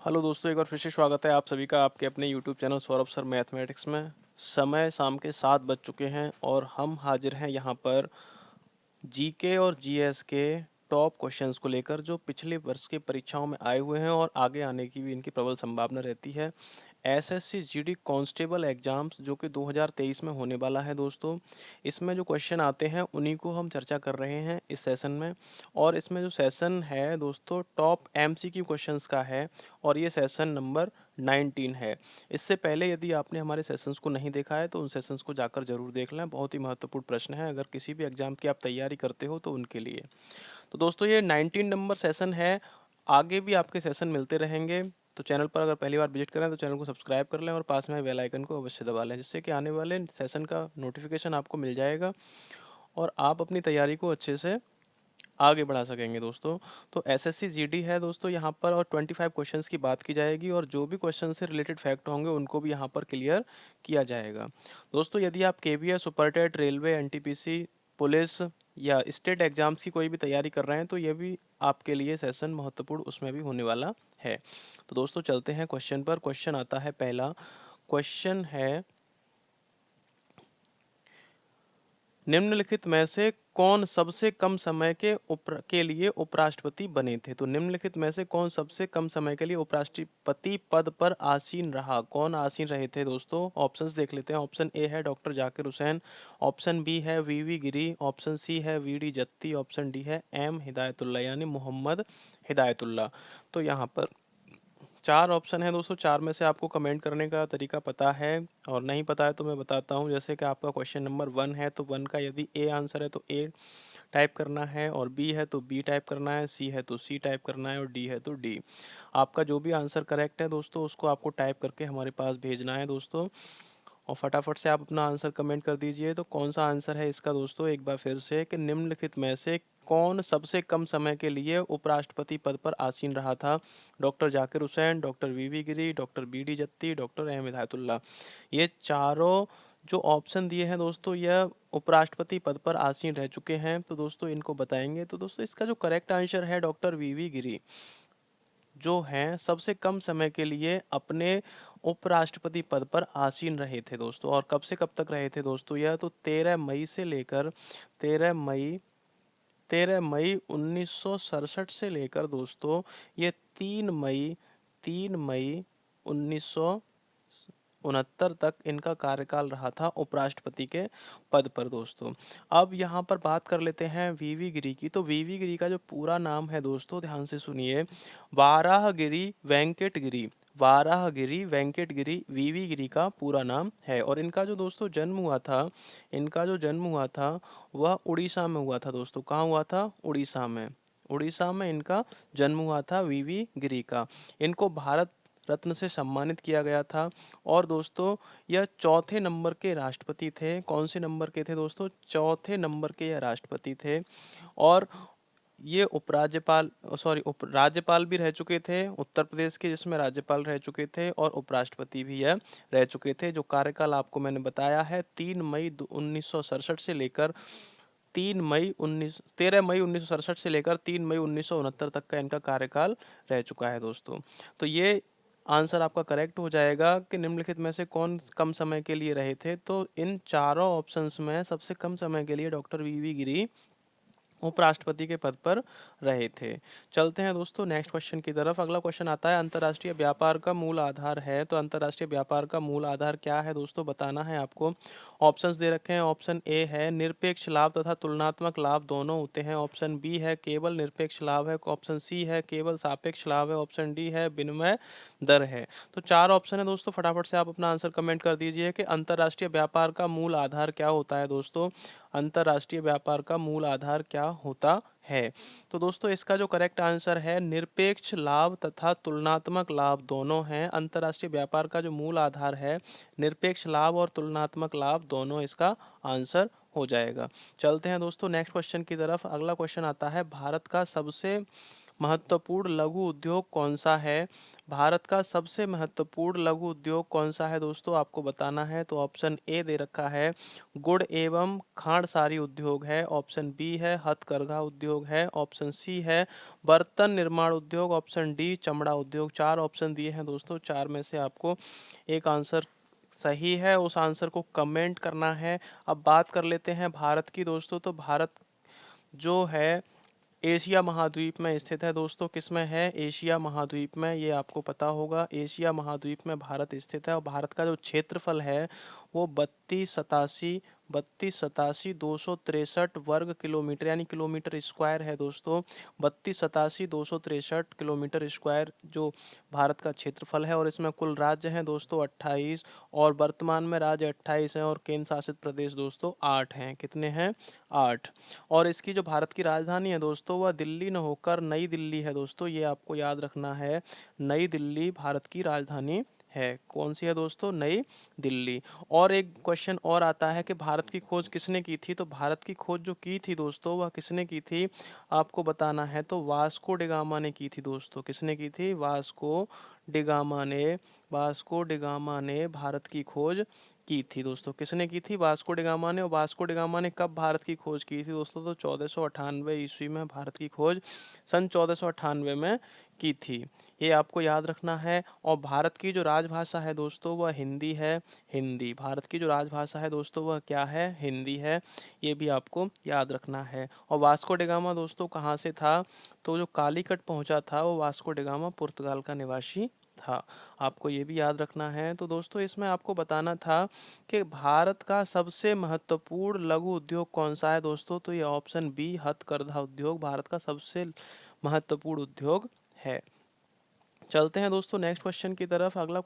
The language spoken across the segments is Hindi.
हेलो दोस्तों, एक बार फिर से स्वागत है आप सभी का आपके अपने YouTube channel Saurabh sir mathematics में। समय शाम के 7 बज चुके हैं और हम हाजिर हैं यहाँ पर जीके और जीएस के टॉप क्वेश्चंस को लेकर, जो पिछले वर्ष की परीक्षाओं में आए हुए हैं और आगे आने की भी इनकी प्रबल संभावना रहती है। एसएससी जीडी कांस्टेबल एग्जाम्स जो कि 2023 में होने वाला है दोस्तों, इसमें जो क्वेश्चन आते हैं उन्हीं को हम चर्चा कर रहे हैं इस सेशन में। और इसमें जो सेशन है दोस्तों, टॉप एमसीक्यू क्वेश्चंस का है और ये सेशन नंबर 19 है। इससे पहले यदि आपने हमारे सेशंस को नहीं देखा है तो उन सेशंस को जाकर जरूर देख लें। बहुत ही महत्वपूर्ण प्रश्न है, अगर किसी भी एग्जाम की आप तैयारी करते हो तो उनके लिए। तो दोस्तों ये 19 नंबर सेशन है। आगे भी आपके सेशन मिलते रहेंगे। तो चैनल पर अगर पहली बार विजिट करें तो चैनल को सब्सक्राइब कर लें और पास में बेल आइकन को अवश्य दबा लें, जिससे कि आने वाले सेशन का नोटिफिकेशन आपको मिल जाएगा और आप अपनी तैयारी को अच्छे से आगे बढ़ा सकेंगे दोस्तों। तो एसएससी जीडी है दोस्तों यहाँ पर, और 25 क्वेश्चंस की बात की जाएगी और जो भी क्वेश्चन से रिलेटेड फैक्ट होंगे उनको भी यहाँ पर क्लियर किया जाएगा। दोस्तों यदि आप KVS, Super TET, railway, NTPC, police या स्टेट एग्जाम्स की कोई भी तैयारी कर रहे हैं तो ये भी आपके लिए सेशन महत्वपूर्ण उसमें भी होने वाला है। तो दोस्तों चलते हैं क्वेश्चन पर। क्वेश्चन आता है, पहला क्वेश्चन है, निम्नलिखित में से कौन सबसे कम समय के लिए उपराष्ट्रपति बने थे। तो निम्नलिखित में से कौन सबसे कम समय के लिए उपराष्ट्रपति पद पर आसीन रहा, कौन आसीन रहे थे दोस्तों। ऑप्शंस देख लेते हैं। ऑप्शन ए है doctor Zakir Hussain, option B है वीवी गिरी, ऑप्शन सी है वीडी जत्ती, ऑप्शन डी है एम हिदायतुल्लाह यानी मोहम्मद हिदायतुल्लाह। तो यहाँ पर चार ऑप्शन है दोस्तों, चार में से आपको कमेंट करने का तरीका पता है और नहीं पता है तो मैं बताता हूँ। जैसे कि आपका क्वेश्चन नंबर 1 है तो 1 का यदि ए आंसर है तो ए टाइप करना है, और बी है तो बी टाइप करना है, सी है तो सी टाइप करना है और डी है तो डी। आपका जो भी आंसर करेक्ट है दोस्तों उसको आपको टाइप करके हमारे पास भेजना है दोस्तों। और फटाफट से आप अपना आंसर कमेंट कर दीजिए। तो कौन सा आंसर है इसका दोस्तों, एक बार फिर से, कि निम्नलिखित में से कौन सबसे कम समय के लिए उपराष्ट्रपति पद पर आसीन रहा था। Doctor Zakir Husain, doctor V V Giri, doctor B D Jatti, doctor M Hidayatullah. ये चारों जो ऑप्शन दिए हैं दोस्तों, यह उपराष्ट्रपति पद पर आसीन रह चुके हैं। तो दोस्तों इनको बताएंगे। तो दोस्तों इसका जो करेक्ट आंसर है डॉक्टर वीवी गिरी, जो हैं सबसे कम समय के लिए अपने उपराष्ट्रपति पद पर आसीन रहे थे दोस्तों। और कब से कब तक रहे थे दोस्तों, यह तो 13 मई से लेकर 13 मई 1967 से लेकर दोस्तों ये 3 मई 1969 तक इनका कार्यकाल रहा था उपराष्ट्रपति के पद पर दोस्तों। अब यहाँ पर बात कर लेते हैं वीवी गिरी की। तो वीवी गिरी का जो पूरा नाम है दोस्तों, ध्यान से सुनिए, वाराहगिरी वेंकट गिरी। वाराहगिरी वेंकट गिरी वीवी गिरी का पूरा नाम है। और इनका जो दोस्तों जन्म हुआ था, इनका जो जन्म हुआ था वह उड़ीसा में हुआ था दोस्तों। कहाँ हुआ था? उड़ीसा में। उड़ीसा में इनका जन्म हुआ था वीवी गिरी का। इनको भारत रत्न से सम्मानित किया गया था। और दोस्तों यह चौथे नंबर के राष्ट्रपति थे। कौन से नंबर के थे दोस्तों? चौथे नंबर के यह राष्ट्रपति थे। और ये उपराज्यपाल उप राज्यपाल भी रह चुके थे उत्तर प्रदेश के, जिसमें राज्यपाल रह चुके थे और उपराष्ट्रपति भी यह रह चुके थे। जो कार्यकाल आपको मैंने बताया है, 3 मई 1967 से लेकर 13 मई 1967 से लेकर 3 मई 1969 तक का इनका कार्यकाल रह चुका है दोस्तों। तो ये आंसर आपका करेक्ट हो जाएगा कि निम्नलिखित में से कौन कम समय के लिए रहे थे। तो इन चारों ऑप्शंस में सबसे कम समय के लिए डॉक्टर वीवी गिरी उपराष्ट्रपति के पद पर रहे थे। चलते हैं दोस्तों नेक्स्ट क्वेश्चन की तरफ। अगला क्वेश्चन आता है, अंतर्राष्ट्रीय व्यापार का मूल आधार है। तो अंतर्राष्ट्रीय व्यापार का मूल आधार क्या है दोस्तों, बताना है आपको। ऑप्शंस दे रखे हैं। ऑप्शन ए है निरपेक्ष लाभ तथा तुलनात्मक लाभ दोनों होते हैं। ऑप्शन बी है केवल निरपेक्ष लाभ है। ऑप्शन सी है केवल सापेक्ष लाभ है। ऑप्शन डी है विनिमय दर है। तो चार ऑप्शन है दोस्तों, फटाफट से आप अपना आंसर कमेंट कर दीजिए कि अंतर्राष्ट्रीय व्यापार का मूल आधार क्या होता है दोस्तों। अंतर्राष्ट्रीय व्यापार का मूल आधार क्या होता है? तो दोस्तों इसका जो करेक्ट आंसर है, निरपेक्ष लाभ तथा तुलनात्मक लाभ दोनों हैं। अंतर्राष्ट्रीय व्यापार का जो मूल आधार है, निरपेक्ष लाभ और तुलनात्मक लाभ दोनों इसका आंसर हो जाएगा। चलते हैं दोस्तों नेक्स्ट क्वेश्चन की तरफ। अगला क्वेश्चन आता है, महत्वपूर्ण लघु उद्योग कौन सा है? भारत का सबसे महत्वपूर्ण लघु उद्योग कौन सा है दोस्तों, आपको बताना है। तो ऑप्शन ए दे रखा है गुड़ एवं खांडसारी उद्योग है, ऑप्शन बी है हथकरघा उद्योग है, ऑप्शन सी है बर्तन निर्माण उद्योग, ऑप्शन डी चमड़ा उद्योग। चार ऑप्शन दिए हैं दोस्तों, चार में से आपको एक आंसर सही है, उस आंसर को कमेंट करना है। अब बात कर लेते हैं भारत की दोस्तों। तो भारत जो है एशिया महाद्वीप में स्थित है दोस्तों। किसमें है? एशिया महाद्वीप में। ये आपको पता होगा, एशिया महाद्वीप में भारत स्थित है। और भारत का जो क्षेत्रफल है वो 3287 वर्ग किलोमीटर यानी किलोमीटर स्क्वायर है दोस्तों। 3287 किलोमीटर स्क्वायर जो भारत का क्षेत्रफल है। और इसमें कुल राज्य हैं दोस्तों 28, और वर्तमान में राज्य 28 हैं और केंद्र शासित प्रदेश दोस्तों 8 हैं। कितने हैं? 8। और इसकी जो भारत की राजधानी है दोस्तों वह दिल्ली न होकर नई दिल्ली है दोस्तों, ये आपको याद रखना है। नई दिल्ली भारत की राजधानी है। कौन सी है दोस्तों? नई दिल्ली। और एक क्वेश्चन और आता है कि भारत की खोज किसने की थी? तो भारत की खोज जो की थी दोस्तों वह किसने की थी, आपको बताना है। तो वास्को डिगामा ने की थी दोस्तों। किसने की थी? वास्को डिगामा ने भारत की खोज की थी दोस्तों। किसने की थी? वास्को डिगामा ने। और वास्को डिगामा ने कब भारत की खोज की थी दोस्तों? तो 1498 ईस्वी में भारत की खोज सन 1498 में की थी। ये आपको याद रखना है। और भारत की जो राजभाषा है दोस्तों वह हिंदी है। हिंदी भारत की जो राजभाषा है दोस्तों वह क्या है? हिंदी है। ये भी आपको याद रखना है। और वास्को डिगामा दोस्तों कहाँ से था? तो जो कालीकट पहुंचा था वो वास्को डिगामा पुर्तगाल का निवासी था। आपको ये भी याद रखना है। तो दोस्तों इसमें आपको बताना था कि भारत का सबसे महत्वपूर्ण लघु उद्योग कौन सा है दोस्तों। तो ये ऑप्शन बी हथकरघा उद्योग भारत का सबसे महत्वपूर्ण उद्योग है। चलते हैं दोस्तों नेक्स्ट क्वेश्चन की तरफ। अगला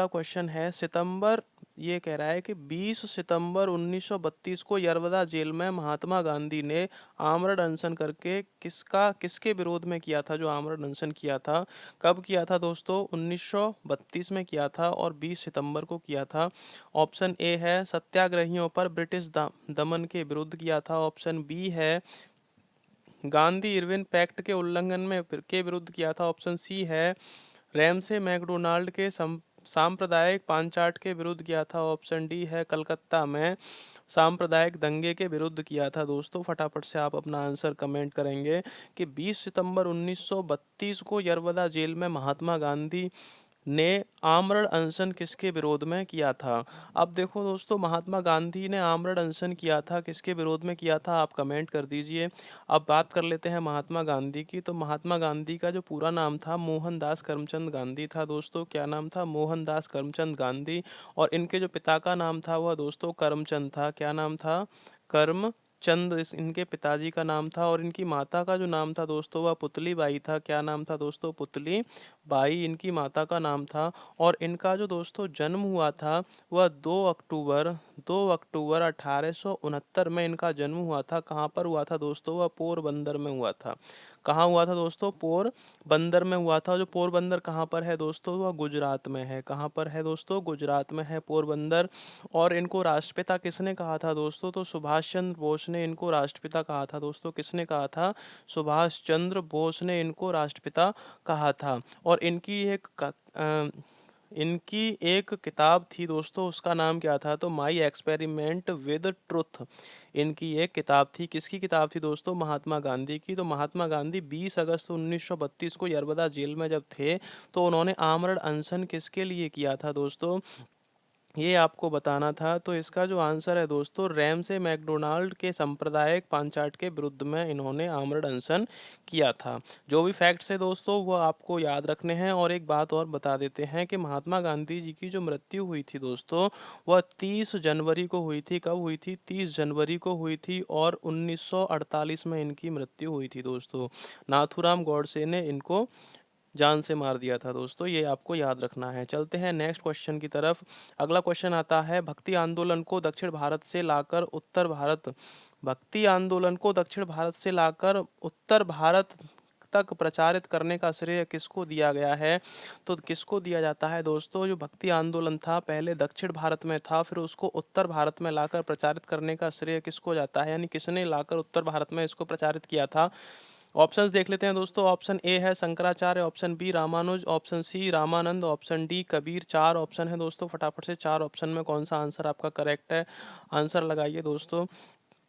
क्वेश्चन है सितंबर, ये कह रहा है कि 20 सितंबर 1932 को यरवदा जेल में महात्मा गांधी ने आमरण अनशन करके किसके विरोध में किया था? जो आमरण अनशन किया था कब किया था दोस्तों? 1932 में किया था और 20 सितंबर को किया था। ऑप्शन ए है सत्याग्रहियों पर ब्रिटिश दमन के विरुद्ध किया था, ऑप्शन बी है गांधी इरविन पैक्ट के उल्लंघन में के विरुद्ध किया था, ऑप्शन सी है रैमसे मैकडोनाल्ड के सांप्रदायिक पांचाट के विरुद्ध किया था, ऑप्शन डी है कलकत्ता में सांप्रदायिक दंगे के विरुद्ध किया था। दोस्तों फटाफट से आप अपना आंसर कमेंट करेंगे कि 20 सितंबर 1932 को यरवदा जेल में महात्मा गांधी ने आमरण अनशन किसके विरोध में किया था? अब देखो दोस्तों महात्मा गांधी ने आमरण अनशन किया था, किसके विरोध में किया था आप कमेंट कर दीजिए। अब बात कर लेते हैं महात्मा गांधी की। तो महात्मा गांधी का जो पूरा नाम था मोहनदास करमचंद गांधी था दोस्तों। क्या नाम था? मोहनदास करमचंद गांधी। और इनके जो पिता का नाम था वह दोस्तों करमचंद था। क्या नाम था? करम चंद इनके पिताजी का नाम था। और इनकी माता का जो नाम था दोस्तों वह पुतली बाई था। क्या नाम था दोस्तों? पुतली बाई इनकी माता का नाम था। और इनका जो दोस्तों जन्म हुआ था वह 2 अक्टूबर 1869 में इनका जन्म हुआ था। कहाँ पर हुआ था दोस्तों? वह पोरबंदर में हुआ था। कहाँ हुआ था दोस्तों? पोरबंदर में हुआ था। जो पोरबंदर कहाँ पर है दोस्तों? वह गुजरात में है। कहाँ पर है दोस्तों? गुजरात में है पोरबंदर। और इनको राष्ट्रपिता किसने कहा था दोस्तों? तो सुभाष चंद्र बोस ने इनको राष्ट्रपिता कहा था दोस्तों। किसने कहा था? सुभाष चंद्र बोस ने इनको राष्ट्रपिता कहा था। और इनकी एक किताब थी दोस्तों, उसका नाम क्या था? तो माई एक्सपेरिमेंट विद ट्रुथ इनकी एक किताब थी। किसकी किताब थी दोस्तों? महात्मा गांधी की। तो महात्मा गांधी 20 अगस्त 1932 को यरवदा जेल में जब थे तो उन्होंने आमरण अनशन किसके लिए किया था दोस्तों? ये आपको बताना था। तो इसका जो आंसर है दोस्तों रैमसे मैकडोनाल्ड के सांप्रदायिक पांचाट के विरुद्ध में इन्होंने आमरण अनशन किया था। जो भी फैक्ट्स है दोस्तों वो आपको याद रखने हैं। और एक बात और बता देते हैं कि महात्मा गांधी जी की जो मृत्यु हुई थी दोस्तों वह 30 जनवरी को हुई थी। कब हुई थी? 30 जनवरी को हुई थी। और 1948 में इनकी मृत्यु हुई थी दोस्तों। नाथूराम गॉडसे ने इनको जान से मार दिया था दोस्तों। ये आपको याद रखना है। चलते हैं नेक्स्ट क्वेश्चन की तरफ। अगला क्वेश्चन आता है भक्ति आंदोलन को दक्षिण भारत से लाकर उत्तर भारत तक प्रचारित करने का श्रेय किसको दिया गया है? तो किसको दिया जाता है दोस्तों? जो भक्ति आंदोलन था पहले दक्षिण भारत में था, फिर उसको उत्तर भारत में लाकर प्रचारित करने का श्रेय किसको जाता है? यानी किसने लाकर उत्तर भारत में इसको प्रचारित किया था? ऑप्शंस देख लेते हैं दोस्तों। ऑप्शन ए है Shankaracharya, option B Ramanuja, option C Ramanand, option D Kabir. 4 option है दोस्तों, फटाफट से 4 ऑप्शन में कौन सा आंसर आपका करेक्ट है, आंसर लगाइए दोस्तों।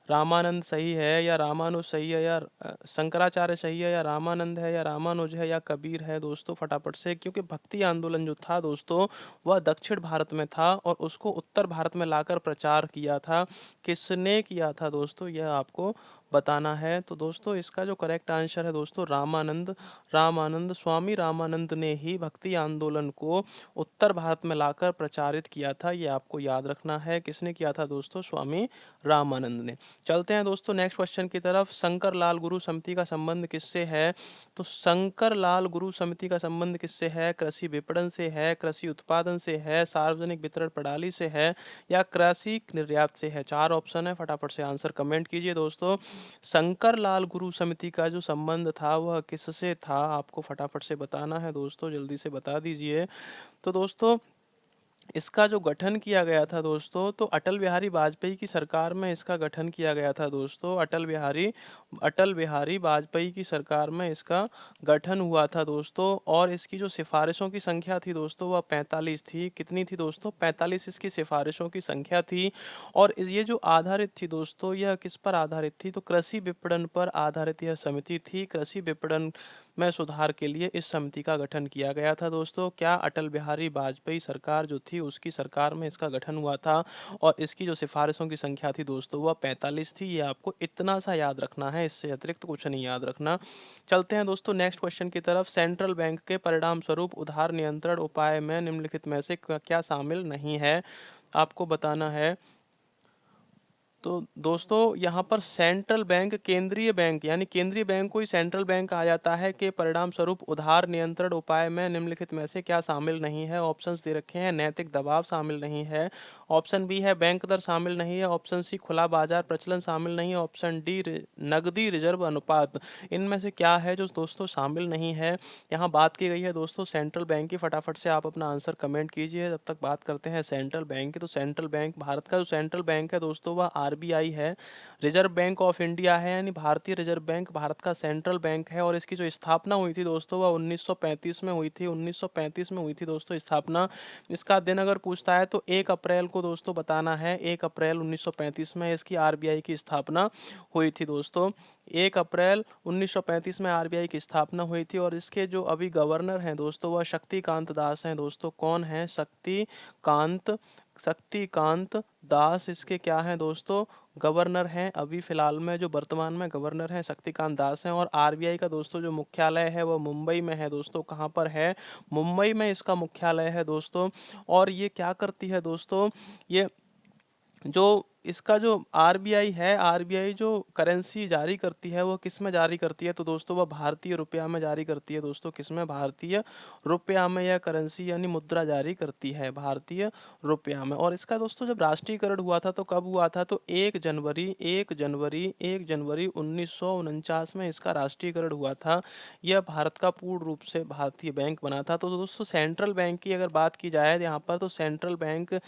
रामानंद सही है या रामानुज सही है या शंकराचार्य सही है या रामानंद है या रामानुज है या कबीर है दोस्तों, फटाफट से। क्योंकि भक्ति आंदोलन जो था दोस्तों वह दक्षिण भारत में था और उसको उत्तर भारत में लाकर प्रचार किया था। किसने किया था दोस्तों, यह आपको बताना है। तो दोस्तों इसका जो करेक्ट आंसर है दोस्तों रामानंद। रामानंद, स्वामी रामानंद ने ही भक्ति आंदोलन को उत्तर भारत में लाकर प्रचारित किया था, ये आपको याद रखना है। किसने किया था दोस्तों, स्वामी रामानंद ने। चलते हैं दोस्तों नेक्स्ट क्वेश्चन की तरफ। शंकर लाल गुरु समिति का संबंध किससे है? तो शंकर लाल गुरु समिति का संबंध किससे है? कृषि विपणन से है, कृषि उत्पादन से है, सार्वजनिक वितरण प्रणाली से है या कृषि निर्यात से है? 4 ऑप्शन है, फटाफट से आंसर कमेंट कीजिए दोस्तों। शंकर लाल गुरु समिति का जो संबंध था वह किससे था, आपको फटाफट से बताना है दोस्तों, जल्दी से बता दीजिए। तो दोस्तों इसका जो गठन किया गया था दोस्तों, तो अटल बिहारी वाजपेयी की सरकार में इसका गठन किया गया था दोस्तों। अटल बिहारी वाजपेयी की सरकार में इसका गठन हुआ था दोस्तों। और इसकी जो सिफारिशों की संख्या थी दोस्तों वह 45 थी। कितनी थी दोस्तों? 45 इसकी सिफारिशों की संख्या थी। और ये जो आधारित थी दोस्तों, यह किस पर आधारित थी? तो कृषि विपणन पर आधारित यह समिति थी। कृषि विपणन में सुधार के लिए इस समिति का गठन किया गया था दोस्तों। क्या अटल बिहारी वाजपेयी सरकार जो थी उसकी सरकार में इसका गठन हुआ था? और इसकी जो सिफारिशों की संख्या थी दोस्तों वह 45 थी। ये आपको इतना सा याद रखना है, इससे अतिरिक्त कुछ नहीं याद रखना। चलते हैं दोस्तों नेक्स्ट क्वेश्चन की तरफ। सेंट्रल बैंक के परिणाम स्वरूप उधार नियंत्रण उपाय में निम्नलिखित में से क्या शामिल नहीं है, आपको बताना है। तो दोस्तों यहाँ पर सेंट्रल बैंक, केंद्रीय बैंक, यानी केंद्रीय बैंक को ही सेंट्रल बैंक कहा जाता है, के परिणाम स्वरूप उधार नियंत्रण उपाय में निम्नलिखित में से क्या शामिल नहीं है? ऑप्शंस दे रखे हैं। नैतिक दबाव शामिल नहीं है, ऑप्शन बी है बैंक दर शामिल नहीं है, ऑप्शन सी खुला बाजार प्रचलन शामिल नहीं है, ऑप्शन डी नकदी रिजर्व अनुपात। इनमें से क्या है जो दोस्तों शामिल नहीं है? यहाँ बात की गई है दोस्तों सेंट्रल बैंक की। फटाफट से आप अपना आंसर कमेंट कीजिए। जब तक बात करते हैं सेंट्रल बैंक की, तो सेंट्रल बैंक, भारत का जो सेंट्रल बैंक है दोस्तों वह आरबीआई है, रिजर्व बैंक ऑफ इंडिया है, यानी भारतीय रिजर्व बैंक भारत का सेंट्रल बैंक है। और इसकी जो स्थापना हुई थी दोस्तों वह 1935 में हुई थी। 1935 में हुई थी दोस्तों स्थापना। इसका दिन अगर पूछता है तो 1 अप्रैल को दोस्तों बताना है। 1 अप्रैल 1935 में इसकी आरबीआई की स्थापना हुई थी दोस्तों। 1 अप्रैल 1935 में आरबीआई की स्थापना हुई थी। और इसके जो अभी गवर्नर हैं दोस्तों वह शक्तिकांत दास हैं दोस्तों। कौन है? शक्तिकांत दास इसके क्या हैं दोस्तों? गवर्नर हैं। अभी फिलहाल में जो वर्तमान में गवर्नर हैं शक्तिकांत दास हैं। और आरबीआई का दोस्तों जो मुख्यालय है वह मुंबई में है दोस्तों। कहाँ पर है? मुंबई में इसका मुख्यालय है दोस्तों। और ये क्या करती है दोस्तों, ये जो इसका जो आरबीआई है, आरबीआई जो करेंसी जारी करती है वो किस में जारी करती है? तो दोस्तों वह भारतीय रुपया में जारी करती है दोस्तों। किस में? भारतीय रुपया में यह करेंसी यानी मुद्रा जारी करती है, भारतीय रुपया में। और इसका दोस्तों जब राष्ट्रीयकरण हुआ था तो कब हुआ था? तो 1 जनवरी 1949 में इसका राष्ट्रीयकरण हुआ था। यह भारत का पूर्ण रूप से भारतीय बैंक बना था। तो दोस्तों सेंट्रल बैंक की अगर बात की जाए यहाँ पर, तो सेंट्रल बैंक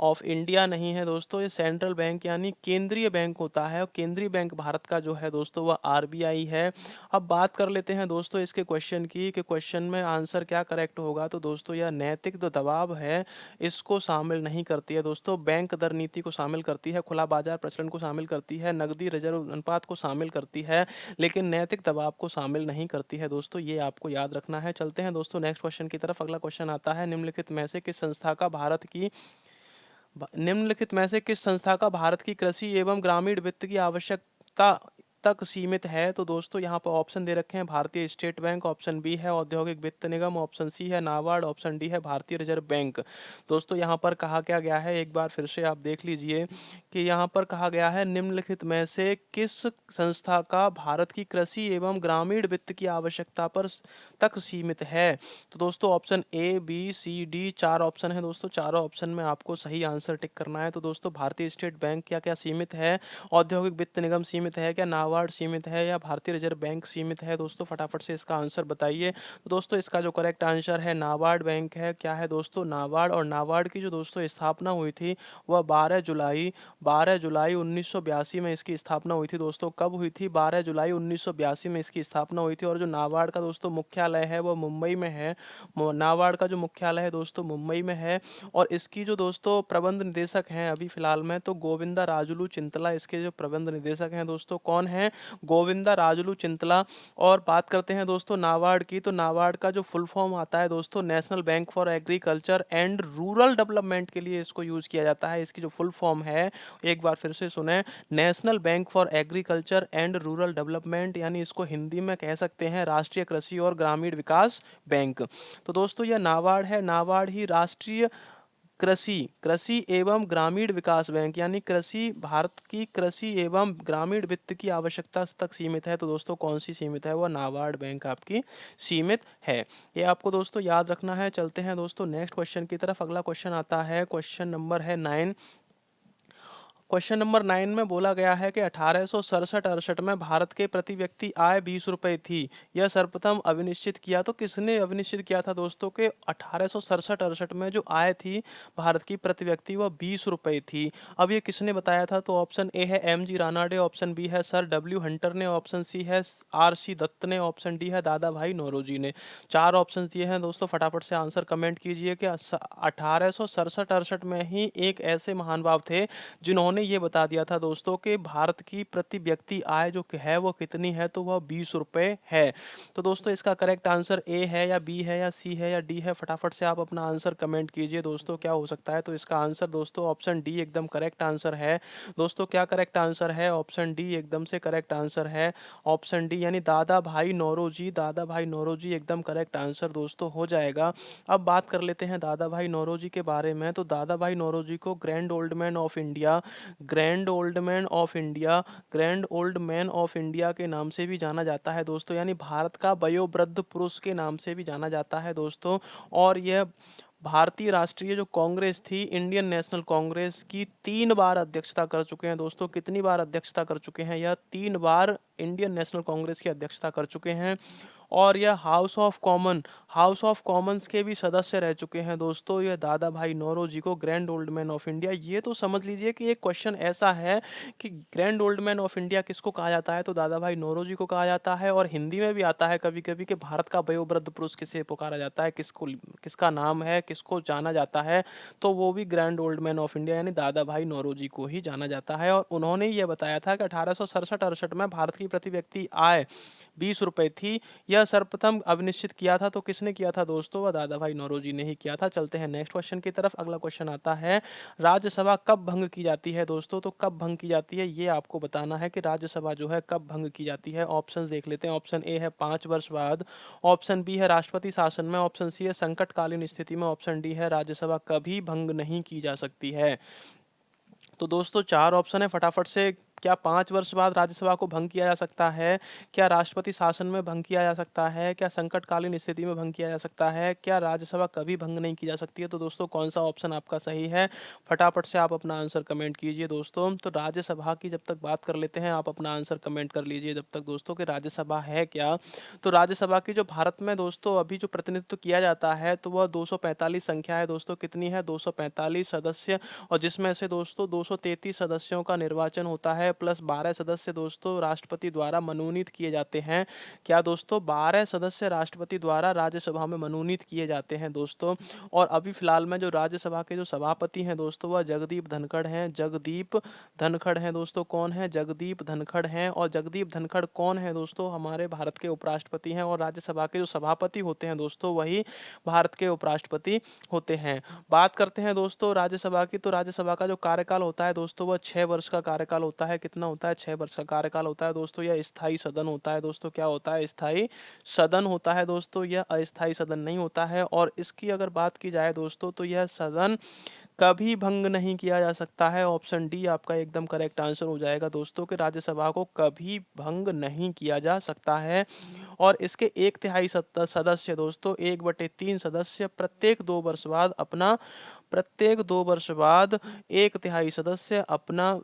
ऑफ इंडिया नहीं है दोस्तों, ये सेंट्रल बैंक यानी केंद्रीय बैंक होता है। और केंद्रीय बैंक भारत का जो है दोस्तों वह आरबीआई है। अब बात कर लेते हैं दोस्तों इसके क्वेश्चन की, कि क्वेश्चन में आंसर क्या करेक्ट होगा। तो दोस्तों यह नैतिक जो दबाव है इसको शामिल नहीं करती है दोस्तों। बैंक दर नीति को शामिल करती है, खुला बाजार प्रचलन को शामिल करती है, नकदी रिजर्व अनुपात को शामिल करती है, लेकिन नैतिक दबाव को शामिल नहीं करती है दोस्तों। ये आपको याद रखना है। चलते हैं दोस्तों नेक्स्ट क्वेश्चन की तरफ। अगला क्वेश्चन आता है, निम्नलिखित में से किस संस्था का भारत की कृषि एवं ग्रामीण वित्त की आवश्यकता तक सीमित है? तो दोस्तों यहाँ पर ऑप्शन दे रखे हैं। भारतीय स्टेट बैंक, ऑप्शन बी है औद्योगिक वित्त निगम, ऑप्शन सी है नाबार्ड, ऑप्शन डी है भारतीय रिजर्व बैंक। दोस्तों यहाँ पर कहा क्या गया है, एक बार फिर से आप देख लीजिए कि यहाँ पर कहा गया है निम्नलिखित में से किस संस्था का भारत की कृषि एवं ग्रामीण वित्त की आवश्यकता पर तक सीमित है? तो दोस्तों option A, B, C, D, 4 option है दोस्तों। चारों ऑप्शन में आपको सही आंसर टिक करना है। तो दोस्तों भारतीय स्टेट बैंक क्या क्या सीमित है? औद्योगिक वित्त निगम सीमित है क्या? नाबार्ड नाबार्ड सीमित है या भारतीय रिजर्व बैंक सीमित है? दोस्तों फटाफट से इसका आंसर बताइए। तो दोस्तों इसका जो करेक्ट आंसर है नाबार्ड बैंक है। क्या है दोस्तों? नाबार्ड। और नाबार्ड की जो दोस्तों स्थापना हुई थी वह 12 जुलाई 1982 में इसकी स्थापना हुई थी। दोस्तों कब हुई थी? 12 जुलाई 1982 में इसकी स्थापना हुई थी। और जो नाबार्ड का दोस्तों मुख्यालय है वह मुंबई में है। नाबार्ड का जो मुख्यालय है दोस्तों मुंबई में है। और इसकी जो दोस्तों प्रबंध निदेशक हैं अभी फिलहाल में तो गोविंदा राजुलू चिंतला इसके जो प्रबंध निदेशक हैं दोस्तों। कौन है? गोविंदा राजुलू चिंतला। और बात करते हैं दोस्तों नाबार्ड की, तो नाबार्ड का जो फुल फॉर्म आता है दोस्तों national bank for agriculture and rural development के लिए इसको यूज किया जाता है। इसकी जो फुल फॉर्म है एक बार फिर से सुने, national bank for agriculture and rural development, यानी इसको हिंदी में कह सकते हैं राष्ट्रीय कृषि और ग्रामीण विकास बैंक। तो दोस्तों यह नाबार्ड है। नाबार्ड ही राष्ट्रीय कृषि कृषि एवं ग्रामीण विकास बैंक, यानी कृषि भारत की कृषि एवं ग्रामीण वित्त की आवश्यकता तक सीमित है। तो दोस्तों कौन सी सीमित है? वह नाबार्ड बैंक आपकी सीमित है। ये आपको दोस्तों याद रखना है। चलते हैं दोस्तों नेक्स्ट क्वेश्चन की तरफ। अगला क्वेश्चन आता है, क्वेश्चन नंबर है 9। क्वेश्चन नंबर 9 में बोला गया है कि 1867-68 में भारत के प्रति व्यक्ति आय 20 रुपए थी। यह सर्वप्रथम अविनिश्चित किया। तो किसने अविनिश्चित किया था दोस्तों के 1867-68 में जो आय थी भारत की प्रति व्यक्ति वह 20 रुपए थी। अब ये किसने बताया था? तो ऑप्शन ए है M G Ranade, option B है सर डब्ल्यू हंटर ने, ऑप्शन सी है आर सी दत्त ने, ऑप्शन डी है दादा भाई नौरोजी ने। 4 ऑप्शन दिए हैं दोस्तों, फटाफट से आंसर कमेंट कीजिए कि 1867-68 में ही एक ऐसे महानुभाव थे जिन्होंने ये बता दिया था दोस्तों कि भारत की प्रति व्यक्ति आय जो है वो कितनी है? तो वह 20 रुपए है। तो दोस्तों इसका करेक्ट आंसर ए है या बी है या सी है या डी है? फटाफट से आप अपना आंसर कमेंट कीजिए दोस्तों, क्या हो सकता है? तो इसका आंसर दोस्तों ऑप्शन डी एकदम करेक्ट आंसर है। दोस्तों क्या करेक्ट आंसर है? ऑप्शन डी एकदम से करेक्ट आंसर है। ऑप्शन डी यानी दादा भाई नौरोजी, दादा भाई नौरोजी एकदम करेक्ट आंसर दोस्तों हो जाएगा। अब बात कर लेते हैं दादा भाई नौरोजी के बारे में। तो दादा भाई नौरोजी को grand old man of India, grand old man of India, grand old man of India के नाम से भी जाना जाता है दोस्तों, यानी भारत का वयोवृद्ध पुरुष के नाम से भी जाना जाता है दोस्तों। और यह भारतीय राष्ट्रीय जो कांग्रेस थी, इंडियन नेशनल कांग्रेस की 3 बार अध्यक्षता कर चुके हैं दोस्तों। कितनी बार अध्यक्षता कर चुके हैं? यह 3 बार इंडियन नेशनल कांग्रेस की अध्यक्षता कर चुके हैं। और यह हाउस ऑफ कॉमन्स के भी सदस्य रह चुके हैं दोस्तों। यह दादा भाई नौरोजी को grand old man of India, ये तो समझ लीजिए कि एक क्वेश्चन ऐसा है कि grand old man of India किसको कहा जाता है? तो दादा भाई नौरोजी को कहा जाता है। और हिंदी में भी आता है कभी कभी कि भारत का वयोवृद्ध पुरुष किसे पुकारा जाता है, किसका नाम है, किसको जाना जाता है? तो वो भी grand old man of India यानी दादा भाई नौरोजी को ही जाना जाता है। और उन्होंने ये बताया था कि 1867-68 में भारत की प्रति व्यक्ति आय 20 रुपए थी। यह सर्वप्रथम अविनिश्चित किया था। तो किसने किया था दोस्तों? वह दादा भाई नौरोजी ने ही किया था। चलते हैं नेक्स्ट क्वेश्चन की तरफ। अगला क्वेश्चन आता है, राज्यसभा कब भंग की जाती है दोस्तों? तो कब भंग की जाती है ये आपको बताना है कि राज्यसभा जो है कब भंग की जाती है। ऑप्शन देख लेते हैं। ऑप्शन ए है 5 वर्ष बाद, ऑप्शन बी है राष्ट्रपति शासन में, ऑप्शन सी है संकटकालीन स्थिति में, ऑप्शन डी है राज्यसभा कभी भंग नहीं की जा सकती है। तो दोस्तों 4 ऑप्शन है, फटाफट से। क्या 5 वर्ष बाद राज्यसभा को भंग किया जा सकता है? क्या राष्ट्रपति शासन में भंग किया जा सकता है? क्या संकटकालीन स्थिति में भंग किया जा सकता है? क्या राज्यसभा कभी भंग नहीं की जा सकती है? तो दोस्तों कौन सा ऑप्शन आपका सही है? फटाफट से आप अपना आंसर कमेंट कीजिए दोस्तों। तो राज्यसभा की जब तक बात कर लेते हैं, आप अपना आंसर कमेंट कर लीजिए जब तक दोस्तों कि राज्यसभा है क्या। तो राज्यसभा की जो भारत में दोस्तों अभी जो प्रतिनिधित्व किया जाता है तो वह 245 संख्या है दोस्तों। कितनी है? 245 सदस्य। और जिसमें से दोस्तों 233 सदस्यों का निर्वाचन होता है, प्लस 12 सदस्य दोस्तों राष्ट्रपति द्वारा मनोनीत किए जाते हैं। क्या दोस्तों? 12 सदस्य राष्ट्रपति द्वारा राज्यसभा में मनोनीत किए जाते हैं दोस्तों। और अभी फिलहाल में जो राज्यसभा के जो सभापति हैं दोस्तों वह जगदीप धनखड़ हैं। जगदीप धनखड़ हैं दोस्तों। कौन है? जगदीप धनखड़ हैं। और जगदीप धनखड़ कौन है दोस्तों? हमारे भारत के उपराष्ट्रपति हैं। और राज्यसभा के जो सभापति होते हैं दोस्तों वही भारत के उपराष्ट्रपति होते हैं। बात करते हैं दोस्तों राज्यसभा की। तो राज्यसभा का जो कार्यकाल होता है दोस्तों वह 6 वर्ष का कार्यकाल होता है। कितना होता है? 6 वर्ष का कार्यकाल होता है दोस्तों। यह स्थायी सदन होता है दोस्तों। क्या होता है? स्थायी सदन होता है दोस्तों। यह अस्थायी सदन नहीं होता है। और इसकी अगर बात की जाए दोस्तों तो यह सदन कभी भंग नहीं किया जा सकता है। ऑप्शन डी आपका एकदम करेक्ट आंसर हो जाएगा दोस्तों कि राज्यसभा को कभी भंग नहीं किया जा सकता है। और इसके 1/3 सदस्य दोस्तों 1/3 सदस्य प्रत्येक 2 वर्ष बाद अपना प्रत्येक 2 वर्ष बाद 1/3 सदस्य अपना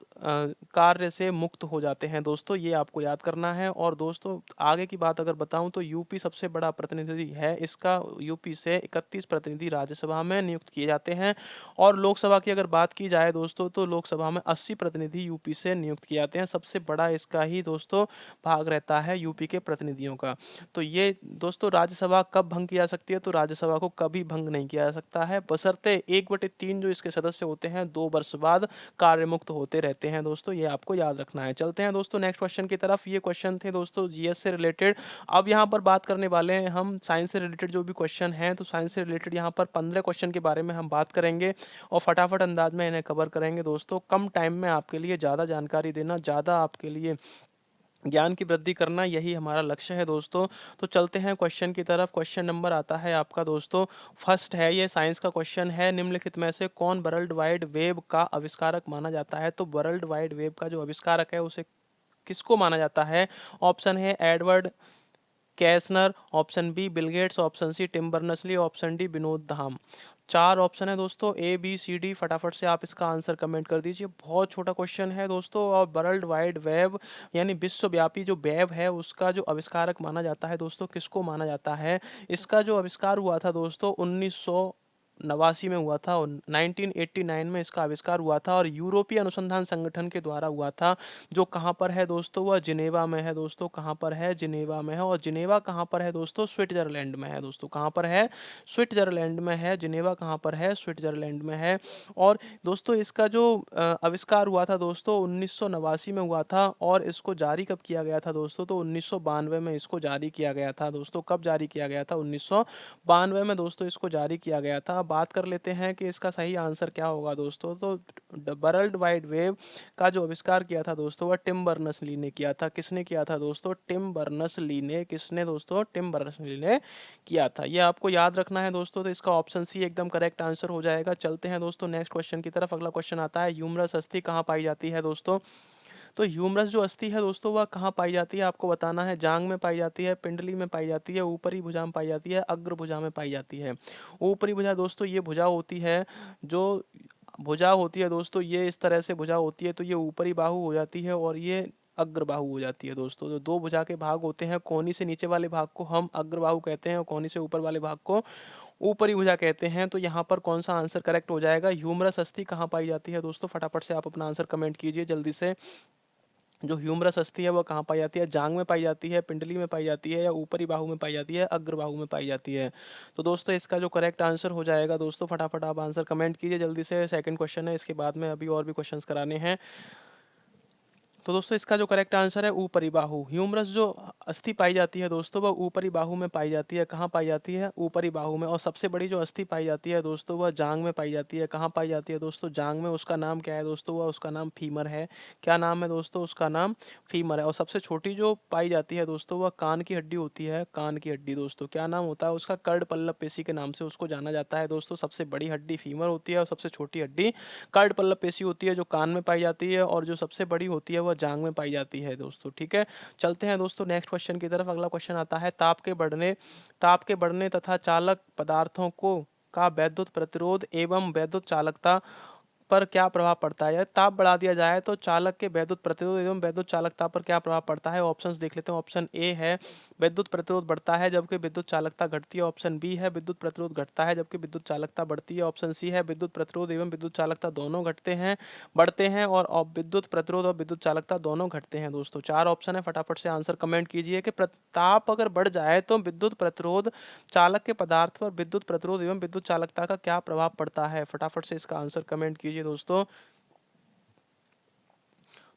कार्य से मुक्त हो जाते हैं दोस्तों, ये आपको याद करना है। और दोस्तों आगे की बात अगर बताऊं तो यूपी सबसे बड़ा प्रतिनिधि है, इसका यूपी से 31 प्रतिनिधि राज्यसभा में नियुक्त किए जाते हैं। और लोकसभा की अगर बात की जाए दोस्तों तो लोकसभा में 80 प्रतिनिधि यूपी से नियुक्त किए जाते हैं। सबसे बड़ा इसका ही दोस्तों भाग रहता है यूपी के प्रतिनिधियों का। तो ये दोस्तों राज्यसभा कब भंग की जा सकती है, तो राज्यसभा को कभी भंग नहीं किया जा सकता है, बशर्ते 1/3 जो इसके सदस्य होते हैं 2 वर्ष बाद कार्य मुक्त होते रहते हैं दोस्तों, ये आपको याद रखना है। चलते हैं दोस्तों नेक्स्ट क्वेश्चन की तरफ। ये क्वेश्चन थे दोस्तों जीएस से रिलेटेड। अब यहाँ पर बात करने वाले हैं हम साइंस से रिलेटेड जो भी क्वेश्चन हैं, तो साइंस से रिलेटेड यहाँ पर 15 क्वेश्चन के बारे में हम बात करेंगे और फटाफट अंदाज में इन्हें कवर करेंगे दोस्तों। कम टाइम में आपके लिए ज़्यादा जानकारी देना, ज़्यादा आपके लिए ज्ञान की वृद्धि करना, यही हमारा लक्ष्य है दोस्तों। तो चलते हैं क्वेश्चन की तरफ। क्वेश्चन नंबर आता है आपका दोस्तों, फर्स्ट है, ये साइंस का क्वेश्चन है। निम्नलिखित में से कौन वर्ल्ड वाइड वेब का आविष्कारक माना जाता है? तो वर्ल्ड वाइड वेब का जो आविष्कारक है उसे किसको माना जाता है? ऑप्शन है Edward Kasner, option B Bill Gates, option C Tim Berners Lee, option D Vinod Dham. 4 option है दोस्तों, ए बी सी डी। फटाफट से आप इसका आंसर कमेंट कर दीजिए। बहुत छोटा क्वेश्चन है दोस्तों। और वर्ल्ड वाइड वेब यानी विश्वव्यापी जो वेब है उसका जो आविष्कारक माना जाता है दोस्तों, किसको माना जाता है? इसका जो आविष्कार हुआ था दोस्तों 1989 में हुआ था, और 1989 में इसका आविष्कार हुआ था और यूरोपीय अनुसंधान संगठन के द्वारा हुआ था, जो कहाँ पर है दोस्तों? वह जिनेवा में है दोस्तों। कहाँ पर है? जिनेवा में है। और जिनेवा कहाँ पर है दोस्तों? स्विट्जरलैंड में है दोस्तों। कहाँ पर है? स्विट्जरलैंड में है। जिनेवा कहाँ पर है? स्विट्जरलैंड में है। और दोस्तों इसका जो आविष्कार हुआ था दोस्तों 1989 में हुआ था, और इसको जारी कब किया गया था दोस्तों? तो 1992 में इसको जारी किया गया था दोस्तों। कब जारी किया गया था? 1992 में दोस्तों इसको जारी किया गया था। बात कर लेते हैं कि इसका सही आंसर क्या होगा दोस्तों। तो वर्ल्ड वाइड वेब का जो आविष्कार किया था दोस्तों वह टिम बर्नर्स-ली ने किया था। किसने किया था दोस्तों? टिम बर्नर्स-ली ने। किसने दोस्तों? टिम बर्नर्स-ली ने किया था। ये आपको याद रखना है दोस्तों। तो इसका ऑप्शन सी एकदम करेक्ट आंसर हो जाएगा। चलते हैं दोस्तों नेक्स्ट क्वेश्चन की तरफ। अगला क्वेश्चन आता है, ह्यूमरस अस्थि कहाँ पाई जाती है दोस्तों? तो ह्यूमरस जो अस्थि है दोस्तों वह कहाँ पाई जाती है, आपको बताना है। जांग में पाई जाती है, पिंडली में पाई जाती है, ऊपरी भुजा में पाई जाती है, अग्र भुजा में पाई जाती है। ऊपरी भुजा दोस्तों ये भुजा होती है, जो भुजा होती है दोस्तों ये इस तरह से भुजा होती है, तो ये ऊपरी बाहु हो जाती है और ये अग्रबाहु हो जाती है दोस्तों। तो 2 भुजा के भाग होते हैं, कोहनी से नीचे वाले भाग को हम अग्रबाहु कहते हैं और कोहनी से ऊपर वाले भाग को ऊपरी भुजा कहते हैं। तो यहाँ पर कौन सा आंसर करेक्ट हो जाएगा? ह्यूमरस अस्थि कहाँ पाई जाती है दोस्तों? फटाफट से आप अपना आंसर कमेंट कीजिए जल्दी से। जो ह्यूमरस अस्थि है वह कहाँ पाई जाती है? जांग में पाई जाती है, पिंडली में पाई जाती है, या ऊपरी बाहु में पाई जाती है, अग्र बाहु में पाई जाती है? तो दोस्तों इसका जो करेक्ट आंसर हो जाएगा दोस्तों, फटाफट आप आंसर कमेंट कीजिए जल्दी से। सेकंड क्वेश्चन है, इसके बाद में अभी और भी क्वेश्चंस कराने हैं। तो दोस्तों इसका जो करेक्ट आंसर है ऊपरी बाहु। ह्यूमरस जो अस्थि पाई जाती है दोस्तों वह ऊपरी बाहु में पाई जाती है। कहाँ पाई जाती है? ऊपरी बाहु में। और सबसे बड़ी जो अस्थि पाई जाती है दोस्तों वह जांग में पाई जाती है। कहाँ पाई जाती है दोस्तों? जांग में। उसका नाम क्या है दोस्तों? वह उसका नाम फीमर है। क्या नाम है दोस्तों? उसका नाम फीमर है। और सबसे छोटी जो पाई जाती है दोस्तों वह कान की हड्डी होती है। कान की हड्डी दोस्तों क्या नाम होता है उसका? कर्ड पल्लव पेशी के नाम से उसको जाना जाता है दोस्तों। सबसे बड़ी हड्डी फीमर होती है और सबसे छोटी हड्डी कर्ड पल्लव पेशी होती है, जो कान में पाई जाती है, और जो सबसे बड़ी होती है वह जांग में पाई जाती है दोस्तों। ठीक है, चलते हैं दोस्तों नेक्स्ट क्वेश्चन की तरफ। अगला क्वेश्चन आता है, ताप के बढ़ने तथा चालक पदार्थों को का वैद्युत प्रतिरोध एवं वैद्युत चालकता पर क्या प्रभाव पड़ता है? ताप बढ़ा दिया जाए तो चालक के वैद्युत प्रतिरोध एवं वैद्युत चालकता पर क्या प्रभाव पड़ता है? ऑप्शंस देख लेते हैं। ऑप्शन ए है विद्युत प्रतिरोध बढ़ता है जबकि विद्युत चालकता घटती है। ऑप्शन बी है विद्युत प्रतिरोध घटता है जबकि विद्युत चालकता बढ़ती है। ऑप्शन सी है विद्युत प्रतिरोध एवं विद्युत चालकता दोनों बढ़ते हैं, और विद्युत प्रतिरोध और विद्युत चालकता दोनों घटते हैं दोस्तों। 4 ऑप्शन है, फटाफट से आंसर कमेंट कीजिए कि ताप अगर बढ़ जाए तो विद्युत प्रतिरोध, चालक के पदार्थ पर विद्युत प्रतिरोध एवं विद्युत चालकता का क्या प्रभाव पड़ता है? फटाफट से इसका आंसर कमेंट कीजिए दोस्तों।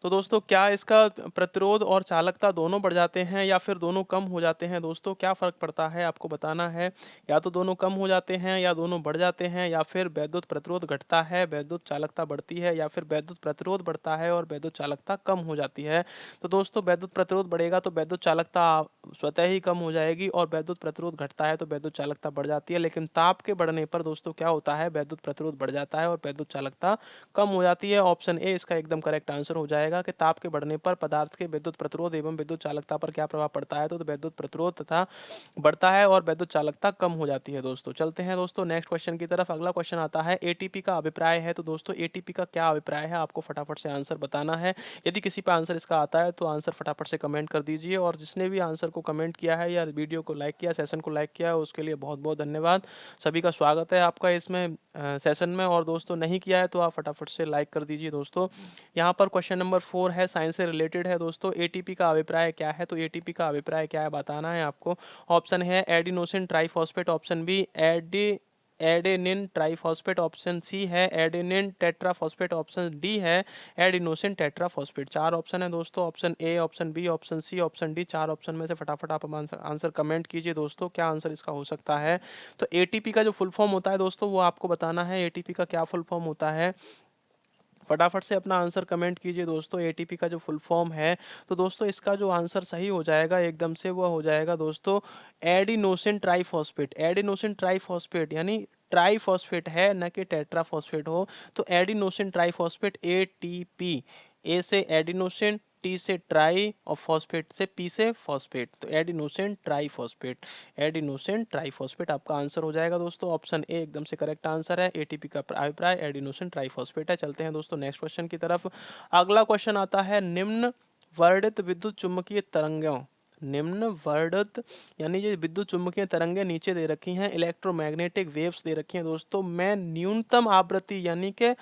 तो दोस्तों क्या इसका प्रतिरोध और चालकता दोनों बढ़ जाते हैं या फिर दोनों कम हो जाते हैं दोस्तों? क्या फ़र्क पड़ता है आपको बताना है। या तो दोनों कम हो जाते हैं, या दोनों बढ़ जाते हैं, या फिर वैद्युत प्रतिरोध घटता है वैद्युत चालकता बढ़ती है, या फिर वैद्युत प्रतिरोध बढ़ता है और वैद्युत चालकता कम हो जाती है। तो दोस्तों वैद्युत प्रतिरोध बढ़ेगा तो वैद्युत चालकता स्वतः ही कम हो जाएगी, और वैद्युत प्रतिरोध घटता है तो वैद्युत चालकता बढ़ जाती है। लेकिन ताप के बढ़ने पर दोस्तों क्या होता है? वैद्युत प्रतिरोध बढ़ जाता है और वैद्युत चालकता कम हो जाती है। ऑप्शन ए इसका एकदम करेक्ट आंसर हो जाएगा। जाएगा कि ताप के बढ़ने पर पदार्थ के विद्युत प्रतिरोध एवं विद्युत चालकता पर क्या प्रभाव पड़ता है। तो विद्युत प्रतिरोध तथा बढ़ता है और विद्युत चालकता कम हो जाती है दोस्तों। चलते हैं दोस्तों नेक्स्ट क्वेश्चन की तरफ। अगला क्वेश्चन आता है एटीपी का अभिप्राय है। तो दोस्तों एटीपी का क्या अभिप्राय है आपको फटाफट से आंसर बताना है। यदि किसी पर आंसर इसका आता है तो आंसर फटाफट से कमेंट कर दीजिए, और जिसने भी आंसर को कमेंट किया है या वीडियो को लाइक किया, सेशन को लाइक किया है, उसके लिए बहुत बहुत धन्यवाद। सभी का स्वागत है आपका इसमें सेशन में। और दोस्तों नहीं किया है तो आप फटाफट से लाइक कर दीजिए दोस्तों। यहाँ पर क्वेश्चन नंबर 4 है, साइंस से रिलेटेड है दोस्तों। एटीपी का अभिप्राय क्या है। तो एटीपी का अभिप्राय क्या है बताना है आपको। ऑप्शन है adenosine triphosphate, option B adenine triphosphate, option C है एडेनिन टेट्राफॉस्फेट, ऑप्शन डी है एडिनोसिन टेट्राफॉस्फेट। 4 ऑप्शन है दोस्तों, option A, option B, option C, option D. 4 option में से फटाफट आप आंसर कमेंट कीजिए दोस्तों, क्या आंसर इसका हो सकता है। तो एटीपी का जो फुल फॉर्म होता है दोस्तों वो आपको बताना है। एटीपी का क्या फुल फॉर्म होता है, फटाफट से अपना आंसर कमेंट कीजिए दोस्तों। एटीपी का जो फुल फॉर्म है, तो दोस्तों इसका जो आंसर सही हो जाएगा एकदम से, वह हो जाएगा दोस्तों एडिनोसिन ट्राइफॉस्फेट। एडिनोसिन ट्राइफॉस्फेट यानी ट्राइफॉस्फेट है, न कि टेट्राफॉस्फेट हो। तो एडिनोसिन ट्राइफॉस्फेट एटीपी। ए से एडिनोसिन, टी से ट्राई और फॉस्फेट से पी से फॉस्फेट, तो एडिनोसिन ट्राइफॉस्फेट। एडिनोसिन ट्राइफॉस्फेट आपका आंसर हो जाएगा दोस्तों। ऑप्शन ए एकदम से करेक्ट आंसर है। एटीपी का अभिप्राय एडिनोसिन ट्राइफॉस्फेट है। चलते हैं दोस्तों नेक्स्ट क्वेश्चन की तरफ। अगला क्वेश्चन आता है निम्न वर्णित विद्युत चुम्बकीय तरंगों। निम्न वर्णित यानी ये विद्युत चुम्बकीय तरंगें नीचे दे रखी हैं, इलेक्ट्रोमैग्नेटिक वेव्स दे रखी हैं दोस्तों, में न्यूनतम आवृत्ति यानी कि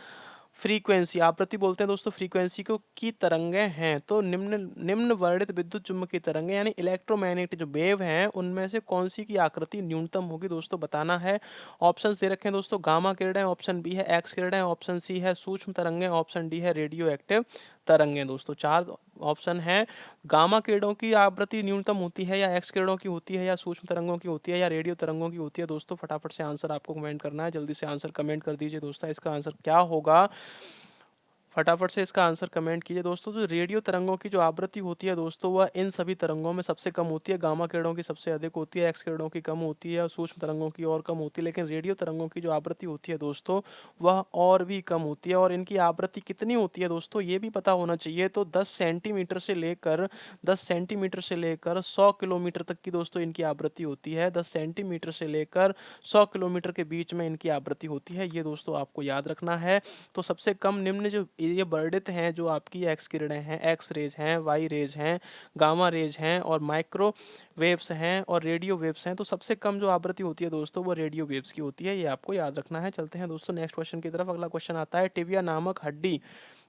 फ्रीक्वेंसी, आवृत्ति बोलते हैं दोस्तों फ्रीक्वेंसी को, की तरंगें हैं। तो निम्न वर्णित विद्युत चुम्बकीय तरंगें यानी इलेक्ट्रोमैग्नेटिक जो वेव हैं उनमें से कौन सी की आकृति न्यूनतम होगी दोस्तों बताना है। ऑप्शंस दे रखे हैं दोस्तों, गामा किरणें, ऑप्शन बी है एक्स किरणें, ऑप्शन सी है सूक्ष्म तरंगें, ऑप्शन डी है रेडियो एक्टिव तरंगें दोस्तों। 4 ऑप्शन है। गामा किरणों की आवृत्ति न्यूनतम होती है, या एक्स किरणों की होती है, या सूक्ष्म तरंगों की होती है, या रेडियो तरंगों की होती है दोस्तों। फटाफट से आंसर आपको कमेंट करना है, जल्दी से आंसर कमेंट कर दीजिए दोस्तों, इसका आंसर क्या होगा। फटाफट से इसका आंसर कमेंट कीजिए दोस्तों। जो रेडियो तरंगों की जो आवृत्ति होती है दोस्तों वह इन सभी तरंगों में सबसे कम होती है। गामा किरणों की सबसे अधिक होती है, एक्स किरणों की कम होती है, और सूक्ष्म तरंगों की और कम होती है। लेकिन रेडियो तरंगों की जो आवृत्ति होती है दोस्तों वह और भी कम होती है। और इनकी आवृत्ति कितनी होती है दोस्तों ये भी पता होना चाहिए। तो 10 सेंटीमीटर से लेकर 100 किलोमीटर तक की दोस्तों इनकी आवृत्ति होती है। 10 सेंटीमीटर से लेकर 100 किलोमीटर के बीच में इनकी आवृत्ति होती है, ये दोस्तों आपको याद रखना है। तो सबसे कम निम्न जो ये वर्णित हैं जो आपकी एक्स किरणें हैं, एक्स रेज हैं, वाई रेज हैं, गामा रेज हैं, और माइक्रो वेव्स हैं, और रेडियो वेव्स हैं। तो सबसे कम जो आवृत्ति होती है दोस्तों वो रेडियो वेव्स की होती है, ये आपको याद रखना है। चलते हैं दोस्तों नेक्स्ट क्वेश्चन की तरफ। अगला क्वेश्चन आता है टिबिया नामक हड्डी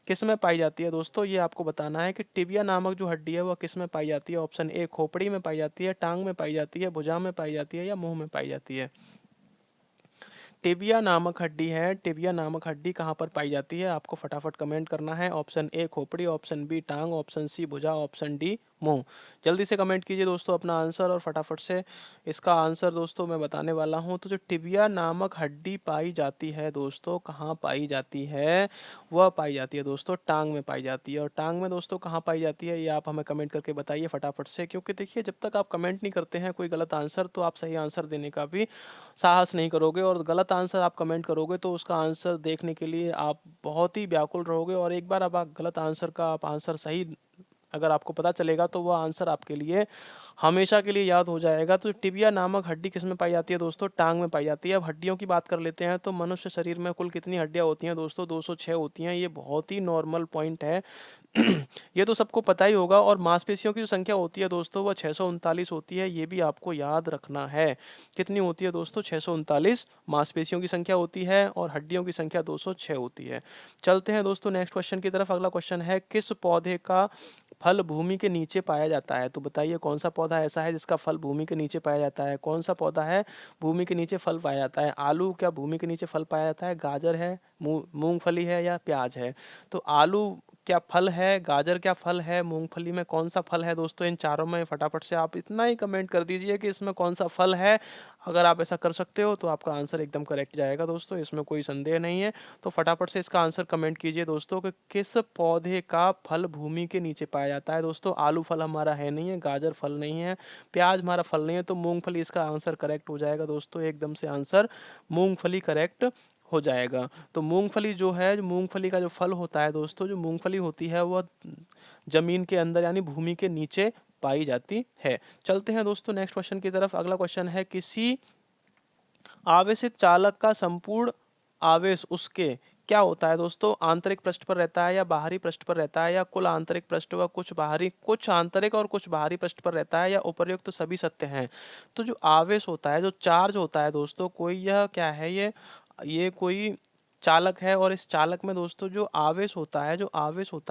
किस में पाई जाती है दोस्तों। ये आपको बताना है कि टिबिया नामक जो हड्डी है वह किस में पाई जाती है। ऑप्शन ए खोपड़ी में पाई जाती है, टांग में पाई जाती है, भुजा में पाई जाती है, या मुंह में पाई जाती है। टिबिया नामक हड्डी है, टिबिया नामक हड्डी कहाँ पर पाई जाती है आपको फटाफट कमेंट करना है। ऑप्शन ए खोपड़ी, ऑप्शन बी टांग, ऑप्शन सी भुजा, ऑप्शन डी मुंह। जल्दी से कमेंट कीजिए दोस्तों अपना आंसर, और फटाफट से इसका आंसर दोस्तों मैं बताने वाला हूं। तो जो टिबिया नामक हड्डी पाई जाती है दोस्तों कहाँ पाई जाती है, वह पाई जाती है दोस्तों टांग में पाई जाती है। और टांग में दोस्तों कहाँ पाई जाती है ये आप हमें कमेंट करके बताइए फटाफट से, क्योंकि देखिए जब तक आप कमेंट नहीं करते हैं कोई गलत आंसर तो आप सही आंसर देने का भी साहस नहीं करोगे, और गलत आंसर आप कमेंट करोगे तो उसका आंसर देखने के लिए आप बहुत ही व्याकुल रहोगे। और एक बार अब आप गलत आंसर का आप आंसर सही अगर आपको पता चलेगा तो वह आंसर आपके लिए हमेशा के लिए याद हो जाएगा। तो टिबिया नामक हड्डी किस में पाई जाती है दोस्तों, टांग में पाई जाती है। अब हड्डियों की बात कर लेते हैं तो मनुष्य शरीर में कुल कितनी हड्डियां होती हैं दोस्तों, 206 होती हैं। ये बहुत ही नॉर्मल पॉइंट है ये तो सबको पता ही होगा। और मांसपेशियों की जो संख्या होती है दोस्तों वह 639 होती है, ये भी आपको याद रखना है। कितनी होती है दोस्तों, 639 मांसपेशियों की संख्या होती है, और हड्डियों की संख्या 206 होती है। चलते हैं दोस्तों नेक्स्ट क्वेश्चन की तरफ। अगला क्वेश्चन है किस पौधे का फल भूमि के नीचे पाया जाता है। तो बताइए कौन सा पौधा ऐसा है जिसका फल भूमि के नीचे पाया जाता है। कौन सा पौधा है भूमि के नीचे फल पाया जाता है। आलू क्या भूमि के नीचे फल पाया जाता है, गाजर है, मूंगफली है, या प्याज है। तो आलू क्या फल है, गाजर क्या फल है, मूंगफली में कौन सा फल है दोस्तों, इन चारों में फटाफट से आप इतना ही कमेंट कर दीजिए कि इसमें कौन सा फल है। अगर आप ऐसा कर सकते हो तो आपका आंसर एकदम करेक्ट जाएगा दोस्तों, इसमें कोई संदेह नहीं है। तो फटाफट से इसका आंसर कमेंट कीजिए दोस्तों कि किस पौधे का फल भूमि के नीचे पाया जाता है दोस्तों। आलू फल हमारा है नहीं है, गाजर फल नहीं है, प्याज हमारा फल नहीं है, तो मूंगफली इसका आंसर करेक्ट हो जाएगा दोस्तों। एकदम से आंसर मूंगफली करेक्ट हो जाएगा। तो मूँगफली जो है, जो मूँगफली का जो फल होता है दोस्तों, जो मूँगफली होती है वह ज़मीन के अंदर यानी भूमि के नीचे पाई जाती है। चलते हैं दोस्तों नेक्स्ट क्वेश्चन की तरफ। अगला क्वेश्चन है, किसी आवेशित चालक का संपूर्ण आवेश उसके क्या होता है दोस्तों? आंतरिक पृष्ठ पर रहता है या बाहरी पृष्ठ पर रहता है या कुल आंतरिक पृष्ठ व कुछ आंतरिक और कुछ बाहरी पृष्ठ पर रहता है या उपर्युक्त सभी सत्य हैं? तो जो आवेश होता है, जो चार्ज होता है दोस्तों, कोई यह क्या है, ये कोई चालक है और इस चालक में दोस्तों जो आवेश होता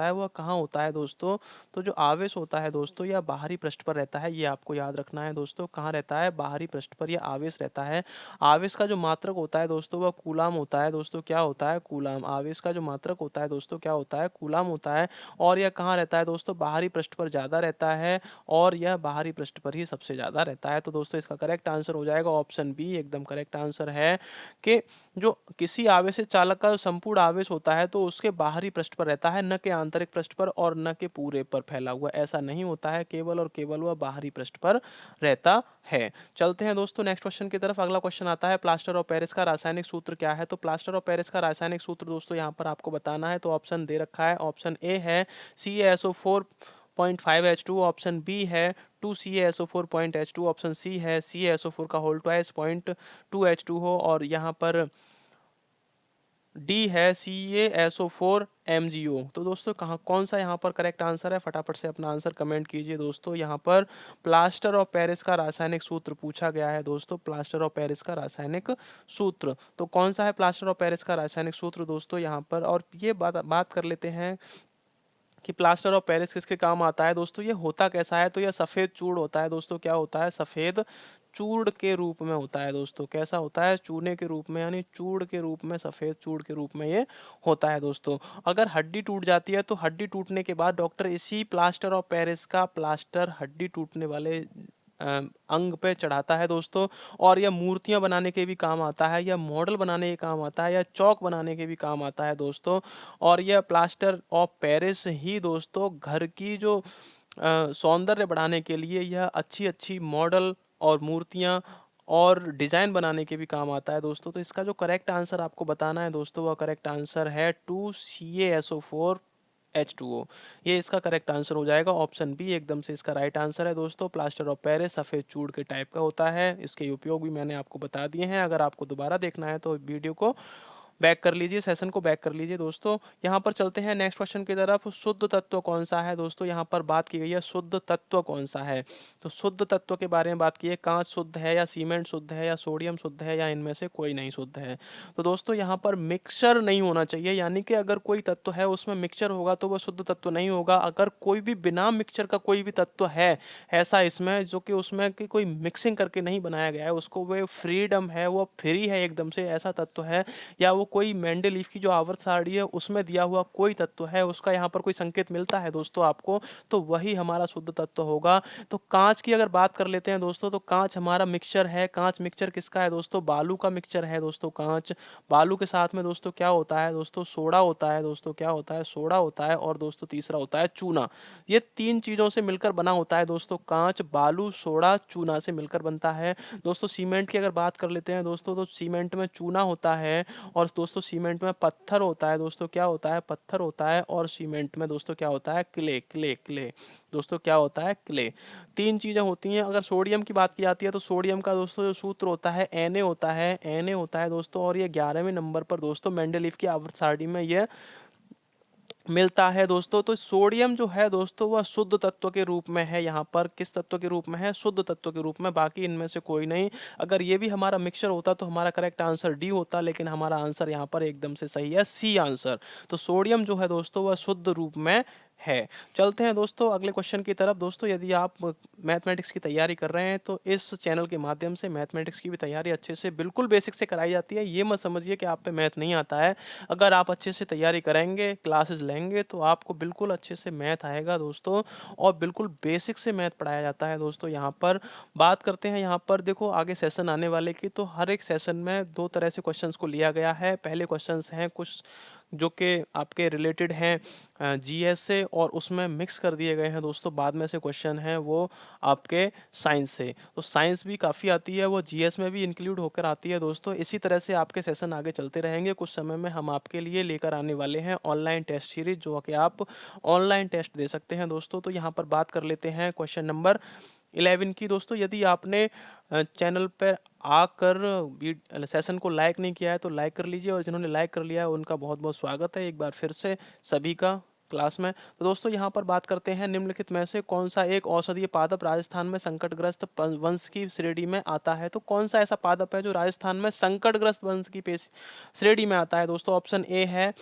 है, वह कहाँ होता है दोस्तों? तो जो आवेश होता है दोस्तों, यह बाहरी पृष्ठ पर रहता है। ये आपको याद रखना है दोस्तों। कहाँ रहता है? बाहरी पृष्ठ पर यह आवेश रहता है। आवेश का जो मात्रक होता है दोस्तों, वह कूलाम होता है दोस्तों। क्या होता है? कूलाम। आवेश का जो मात्रक होता है दोस्तों, क्या होता है? कूलाम होता है। और यह कहाँ रहता है दोस्तों? बाहरी पृष्ठ पर ज़्यादा रहता है और यह बाहरी पृष्ठ पर ही सबसे ज़्यादा रहता है। तो दोस्तों इसका करेक्ट आंसर हो जाएगा ऑप्शन बी, एकदम करेक्ट आंसर है कि जो किसी आवेशित चालक का जो संपूर्ण आवेश होता है, तो उसके बाहरी पृष्ठ पर रहता है, न कि आंतरिक पृष्ठ पर और न कि पूरे पर फैला हुआ। ऐसा नहीं होता है, केवल और केवल वह बाहरी पृष्ठ पर रहता है। चलते हैं दोस्तों नेक्स्ट क्वेश्चन की तरफ। अगला क्वेश्चन आता है, प्लास्टर ऑफ पेरिस का रासायनिक सूत्र क्या है? तो प्लास्टर ऑफ पेरिस का रासायनिक सूत्र दोस्तों यहाँ पर आपको बताना है। तो ऑप्शन दे रखा है। ऑप्शन ए है CaSO4.5H2, ऑप्शन बी है 2CaSO4.H2, ऑप्शन सी है CaSO4 का होल ट्वाइस 0.2H2 हो, और यहाँ पर डी है CaSO4MgO। तो दोस्तों कहाँ कौन सा यहाँ पर करेक्ट आंसर है? फटाफट से अपना आंसर कमेंट कीजिए दोस्तों। यहाँ पर प्लास्टर ऑफ पेरिस का रासायनिक सूत्र पूछा गया है दोस्तों, प्लास्टर ऑफ पेरिस का रासायनिक सूत्र। तो कौन सा है प्लास्टर ऑफ पेरिस का रासायनिक सूत्र दोस्तों यहाँ पर? और ये बात कर लेते हैं कि प्लास्टर ऑफ पेरिस किसके काम आता है दोस्तों। ये होता कैसा है? तो यह सफ़ेद चूर्ण होता है दोस्तों। क्या होता है? सफ़ेद चूर्ण के रूप में होता है दोस्तों। कैसा होता है? चूने के रूप में, यानी चूर्ण के रूप में, सफ़ेद चूर्ण के रूप में ये होता है दोस्तों। अगर हड्डी टूट जाती है तो हड्डी टूटने के बाद डॉक्टर इसी प्लास्टर ऑफ पेरिस का प्लास्टर हड्डी टूटने वाले अंग पे चढ़ाता है दोस्तों। और यह मूर्तियां बनाने के भी काम आता है, या मॉडल बनाने के काम आता है, या चौक बनाने के भी काम आता है दोस्तों। और यह प्लास्टर ऑफ पेरिस ही दोस्तों घर की जो सौंदर्य बढ़ाने के लिए यह अच्छी अच्छी मॉडल और मूर्तियां और डिजाइन बनाने के भी काम आता है दोस्तों। तो इसका जो करेक्ट आंसर आपको बताना है दोस्तों, वह करेक्ट आंसर है 2CaSO4H2O। ये इसका करेक्ट आंसर हो जाएगा। ऑप्शन बी एकदम से इसका राइट आंसर है दोस्तों। प्लास्टर ऑफ पेरिस सफ़ेद चूड़ के टाइप का होता है। इसके उपयोग भी मैंने आपको बता दिए हैं। अगर आपको दोबारा देखना है तो वीडियो को बैक कर लीजिए, सेशन को बैक कर लीजिए दोस्तों। यहाँ पर चलते हैं नेक्स्ट क्वेश्चन की तरफ। शुद्ध तत्व कौन सा है दोस्तों? यहाँ पर बात की गई है शुद्ध तत्व कौन सा है। तो शुद्ध तत्व के बारे में बात की है। कांच शुद्ध है या सीमेंट शुद्ध है या सोडियम शुद्ध है या इनमें से कोई नहीं शुद्ध है। तो दोस्तों यहाँ पर मिक्सचर नहीं होना चाहिए, यानी कि अगर कोई तत्व है उसमें मिक्सचर होगा तो वह शुद्ध तत्व नहीं होगा। अगर कोई भी बिना मिक्सचर का कोई भी तत्व है ऐसा इसमें, जो कि उसमें कि कोई मिक्सिंग करके नहीं बनाया गया है, उसको वो फ्रीडम है, वो फ्री है एकदम से, ऐसा तत्व है, या वो कोई मेंडलीफ की जो आवर्त सारणी है उसमें दिया हुआ कोई तत्व है, उसका यहाँ पर कोई संकेत मिलता है दोस्तों आपको, तो वही हमारा शुद्ध तत्व होगा। तो कांच की अगर बात कर लेते हैं दोस्तों, तो कांच हमारा मिक्सचर है। कांच मिक्सचर किसका है दोस्तों? बालू का मिक्सचर है दोस्तों कांच। बालू के साथ में दोस्तों क्या होता है दोस्तों? सोडा होता है दोस्तों। क्या होता है? सोडा होता है। और दोस्तों तीसरा होता है चूना। ये तीन चीजों से मिलकर बना होता है दोस्तों कांच। बालू, सोडा, चूना से मिलकर बनता है दोस्तों। सीमेंट की अगर बात कर लेते हैं दोस्तों, तो सीमेंट में चूना होता है और दोस्तों सीमेंट में पत्थर होता है दोस्तों। क्या होता है? पत्थर होता है। और सीमेंट में दोस्तों क्या होता है? क्ले दोस्तों। क्या होता है? क्ले। तीन चीजें होती हैं। अगर सोडियम की बात की जाती है तो सोडियम का दोस्तों जो सूत्र होता है Na होता है दोस्तों। और ये 11वें नंबर पर दोस्तों मेंडलीफ की आवर्त सारणी में ये मिलता है दोस्तों। तो सोडियम जो है दोस्तों वह शुद्ध तत्व के रूप में है। यहाँ पर किस तत्व के रूप में है? शुद्ध तत्व के रूप में, बाकी इनमें से कोई नहीं। अगर ये भी हमारा मिक्सचर होता तो हमारा करेक्ट आंसर डी होता, लेकिन हमारा आंसर यहाँ पर एकदम से सही है, सी आंसर। तो सोडियम जो है दोस्तों वह शुद्ध रूप में है। चलते हैं दोस्तों अगले क्वेश्चन की तरफ। दोस्तों यदि आप मैथमेटिक्स की तैयारी कर रहे हैं तो इस चैनल के माध्यम से मैथमेटिक्स की भी तैयारी अच्छे से बिल्कुल बेसिक से कराई जाती है। ये मत समझिए कि आप पे मैथ नहीं आता है। अगर आप अच्छे से तैयारी करेंगे, क्लासेस लेंगे, तो आपको बिल्कुल अच्छे से मैथ आएगा दोस्तों। और बिल्कुल बेसिक से मैथ पढ़ाया जाता है दोस्तों। यहाँ पर बात करते हैं, यहाँ पर देखो आगे सेशन आने वाले की, तो हर एक सेशन में दो तरह से क्वेश्चंस को लिया गया है। पहले क्वेश्चंस हैं कुछ जो कि आपके रिलेटेड हैं जीएस से, और उसमें मिक्स कर दिए गए हैं दोस्तों बाद में से क्वेश्चन हैं वो आपके साइंस से। तो साइंस भी काफ़ी आती है, वो जीएस में भी इंक्लूड होकर आती है दोस्तों। इसी तरह से आपके सेशन आगे चलते रहेंगे। कुछ समय में हम आपके लिए लेकर आने वाले हैं ऑनलाइन टेस्ट सीरीज, जो कि आप ऑनलाइन टेस्ट दे सकते हैं दोस्तों। तो यहाँ पर बात कर लेते हैं क्वेश्चन नंबर 11 की दोस्तों। यदि आपने चैनल पर आकर सेशन को लाइक नहीं किया है तो लाइक कर लीजिए, और जिन्होंने लाइक कर लिया है उनका बहुत बहुत स्वागत है एक बार फिर से सभी का क्लास में। तो दोस्तों यहाँ पर बात करते हैं, निम्नलिखित में से कौन सा एक औषधीय पादप राजस्थान में संकटग्रस्त वंश की श्रेणी में आता है। तो कौन सा ऐसा पादप है जो राजस्थान में संकटग्रस्त वंश की श्रेणी में आता है दोस्तों। ऑप्शन ए है